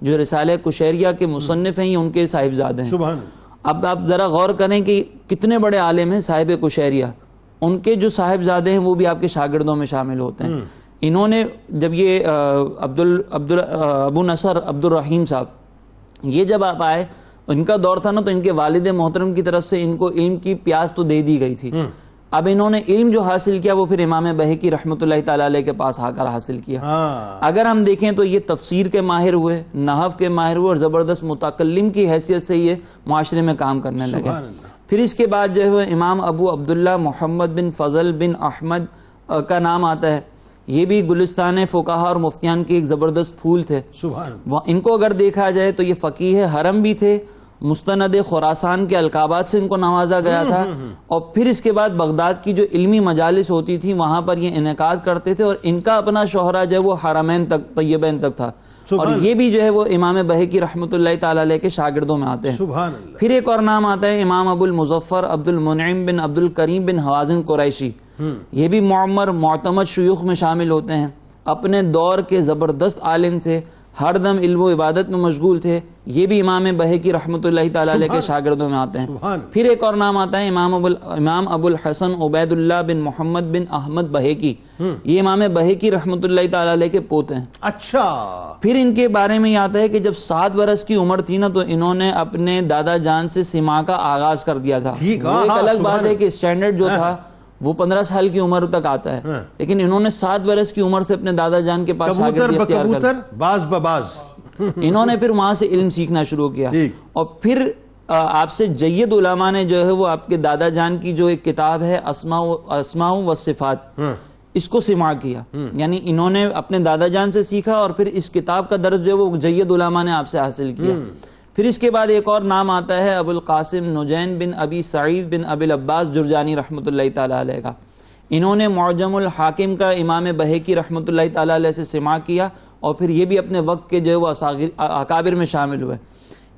جو رسالہ قشیریہ کے مصنف ہیں, یہ ان کے صاحبزادے ہیں. سبحان. اب آپ ذرا غور کریں کہ کتنے بڑے عالم ہیں صاحب قشیریہ, ان کے جو صاحبزادے ہیں وہ بھی آپ کے شاگردوں میں شامل ہوتے ہیں. انہوں نے جب یہ ابو نصر عبد الرحیم صاحب یہ جب آپ آئے, ان کا دور تھا نا, تو ان کے والد محترم کی طرف سے ان کو علم کی پیاس تو دے دی گئی تھی. اب انہوں نے علم جو حاصل کیا وہ پھر امام بہقی رحمۃ اللہ تعالی علیہ کے پاس آ کر حاصل کیا. اگر ہم دیکھیں تو یہ تفسیر کے ماہر ہوئے, نحو کے ماہر ہوئے, اور زبردست متکلم کی حیثیت سے یہ معاشرے میں کام کرنے لگے. پھر اس کے بعد جو ہے امام ابو عبداللہ محمد بن فضل بن احمد کا نام آتا ہے, یہ بھی گلستان فقہا اور مفتیان کے ایک زبردست پھول تھے. ان کو اگر دیکھا جائے تو یہ فقیہ حرم بھی تھے, مستند خراسان کے القابات سے ان کو نوازا گیا تھا, اور پھر اس کے بعد بغداد کی جو علمی مجالس ہوتی تھی وہاں پر یہ انعقاد کرتے تھے, اور ان کا اپنا شہرہ جو ہے وہ حرمین تک, طیبین تک تھا, اور یہ بھی جو ہے وہ امام بہقی رحمۃ اللہ تعالی علیہ کے شاگردوں میں آتے ہیں. پھر ایک اور نام آتا ہے امام ابو المظفر عبد المنعم بن عبد الکریم بن حوازن قریشی, یہ بھی معمر معتمد شیوخ میں شامل ہوتے ہیں, اپنے دور کے زبردست عالم تھے, ہر دم علم و عبادت میں مشغول تھے, یہ بھی امام بہقی رحمۃ اللہ تعالی علیہ کے شاگردوں میں آتے ہیں. پھر ایک اور نام آتا ہے امام ابو الحسن عبید اللہ بن محمد بن احمد بہقی, یہ امام بہقی رحمۃ اللہ تعالی علیہ کے پوتے ہیں. اچھا. پھر ان کے بارے میں یہ آتا ہے کہ جب 7 برس کی عمر تھی نا, تو انہوں نے اپنے دادا جان سے سماع کا آغاز کر دیا تھا. وہ ایک الگ بات ہے کہ اسٹینڈرڈ جو تھا وہ 15 سال کی عمر تک آتا ہے, لیکن انہوں نے 7 برس کی عمر سے اپنے دادا جان کے پاس شاگردی اختیار کر لی. باز بباز انہوں نے پھر وہاں سے علم سیکھنا شروع کیا, اور پھر آپ سے جید علماء نے جو ہے وہ آپ کے دادا جان کی جو ایک کتاب ہے اسماء و صفات, اس کو سماع کیا. یعنی انہوں نے اپنے دادا جان سے سیکھا, اور پھر اس کتاب کا درس جو ہے وہ جید علماء نے آپ سے حاصل کیا. پھر اس کے بعد ایک اور نام آتا ہے ابو القاسم نجین بن ابی سعید بن ابی العباس جرجانی رحمۃ اللہ تعالی علیہ کا. انہوں نے معجم الحاکم کا امام بہقی رحمۃ اللہ تعالی علیہ سے سماع کیا, اور پھر یہ بھی اپنے وقت کے جو ہے وہ اکابر میں شامل ہوئے.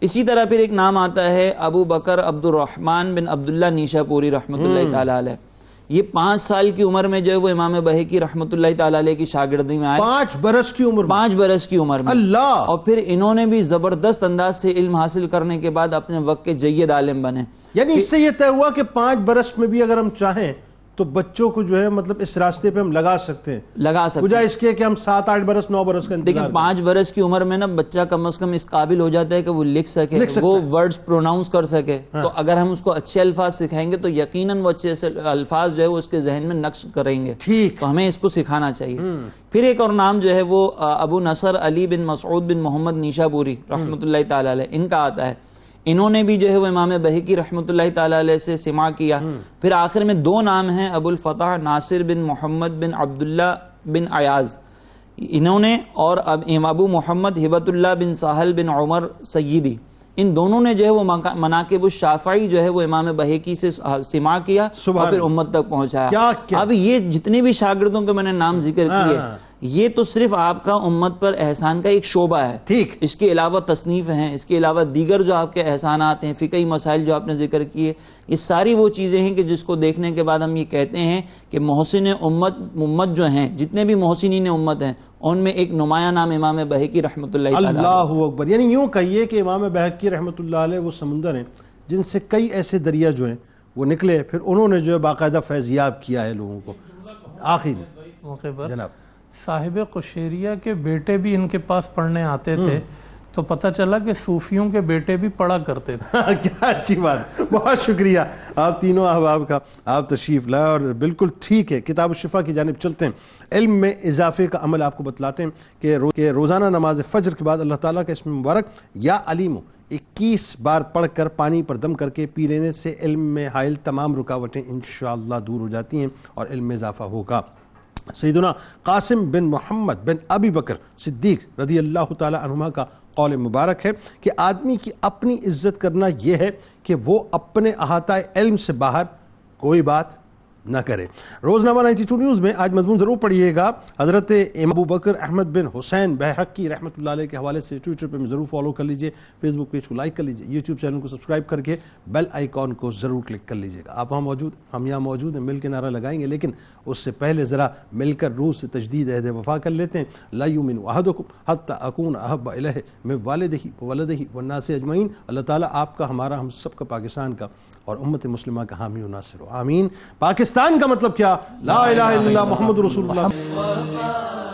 اسی طرح پھر ایک نام آتا ہے ابو بکر عبد الرحمن بن عبداللہ نیشا پوری رحمۃ اللہ تعالی علیہ. یہ 5 سال کی عمر میں جو ہے وہ امام بہقی رحمۃ اللہ تعالی علیہ کی شاگردی میں آئے. 5 برس کی عمر 5 برس کی عمر میں. اللہ. اور پھر انہوں نے بھی زبردست انداز سے علم حاصل کرنے کے بعد اپنے وقت کے جید عالم بنے. یعنی اس سے یہ طے ہوا کہ 5 برس میں بھی اگر ہم چاہیں تو بچوں کو جو ہے مطلب اس راستے پہ ہم لگا سکتے ہیں, بجائے اس کے کہ ہم 7-8 برس 9 برس کا انتظار. دیکھیں 5 برس کی عمر میں نا بچہ کم از کم اس قابل ہو جاتا ہے کہ وہ لکھ سکے, وہ ورڈز پروناؤنس کر سکے. تو اگر ہم اس کو اچھے الفاظ سکھائیں گے تو یقیناً وہ اچھے الفاظ جو ہے وہ اس کے ذہن میں نقش کریں گے. تو ہمیں اس کو سکھانا چاہیے. پھر ایک اور نام جو ہے وہ ابو نصر علی بن مسعود بن محمد نیشا پوری رحمۃ اللہ تعالی علیہ, ان کا آتا ہے. انہوں نے بھی جو ہے وہ امام بہقی رحمۃ اللہ تعالی علیہ سے سماع کیا. پھر آخر میں 2 نام ہیں ابو الفتح ناصر بن محمد بن عبداللہ بن ایاز, انہوں نے, اور ابو محمد ہبت اللہ بن ساحل بن عمر سیدی, ان دونوں نے جو ہے وہ مناقب الشافعی جو ہے وہ امام بہقی سے سماع کیا اور پھر امت تک پہنچایا. اب یہ جتنے بھی شاگردوں کے میں نے نام ذکر کیے, یہ تو صرف آپ کا امت پر احسان کا ایک شعبہ ہے. ٹھیک, اس کے علاوہ تصنیف ہیں, اس کے علاوہ دیگر جو آپ کے احسانات ہیں, فقہی مسائل جو آپ نے ذکر کیے, یہ ساری وہ چیزیں ہیں کہ جس کو دیکھنے کے بعد ہم یہ کہتے ہیں کہ محسن امت جو ہیں, جتنے بھی محسنین امت ہیں, ان میں ایک نمایاں نام امام بہقی رحمۃ اللہ تعالیٰ اللہ اکبر. یعنی یوں کہیے کہ امام بہقی رحمۃ اللہ علیہ وہ سمندر ہیں جن سے کئی ایسے دریا جو ہیں وہ نکلے, پھر انہوں نے جو ہے باقاعدہ فیضیاب کیا ہے لوگوں کو. آخر موقع پر جناب صاحب قشیریہ کے بیٹے بھی ان کے پاس پڑھنے آتے تھے, تو پتہ چلا کہ صوفیوں کے بیٹے بھی پڑھا کرتے تھے. کیا اچھی بات, بہت شکریہ آپ تینوں احباب کا, آپ تشریف لائے اور بالکل ٹھیک ہے. کتاب الشفا کی جانب چلتے ہیں. علم میں اضافے کا عمل آپ کو بتلاتے ہیں کہ روزانہ نماز فجر کے بعد اللہ تعالیٰ کا اسم مبارک یا علیمو 21 بار پڑھ کر پانی پر دم کر کے پی لینے سے علم میں حائل تمام رکاوٹیں انشاءاللہ دور ہو جاتی ہیں اور علم میں اضافہ ہوگا. سیدنا قاسم بن محمد بن ابی بکر صدیق رضی اللہ تعالی عنہما کا قول مبارک ہے کہ آدمی کی اپنی عزت کرنا یہ ہے کہ وہ اپنے احاطہ علم سے باہر کوئی بات نہ کرے. روزنامہ 92 نیوز میں آج مضمون ضرور پڑھیے گا. حضرت ابو بکر احمد بن حسین بہقی رحمۃ اللہ علیہ کے حوالے سے ٹویٹر پہ ضرور فالو کر لیجئے, فیس بک پیج کو لائک کر لیجئے, یوٹیوب چینل کو سبسکرائب کر کے بیل آئیکن کو ضرور کلک کر لیجئے گا. آپ وہاں موجود, ہم یہاں موجود ہیں, مل کے نعرہ لگائیں گے, لیکن اس سے پہلے ذرا مل کر روح سے تجدید عہد وفا کر لیتے ہیں. لا یؤمن احدکم حتی اکون احب الیہ من والدہ وولدہ والناس اجمعین. اللہ تعالیٰ آپ کا, ہمارا, ہم سب کا, پاکستان کا اور امت مسلمہ کا حامی و ناصر ہو. آمین. پاکستان کا مطلب کیا؟ لا الہ الا اللہ محمد رسول اللہ.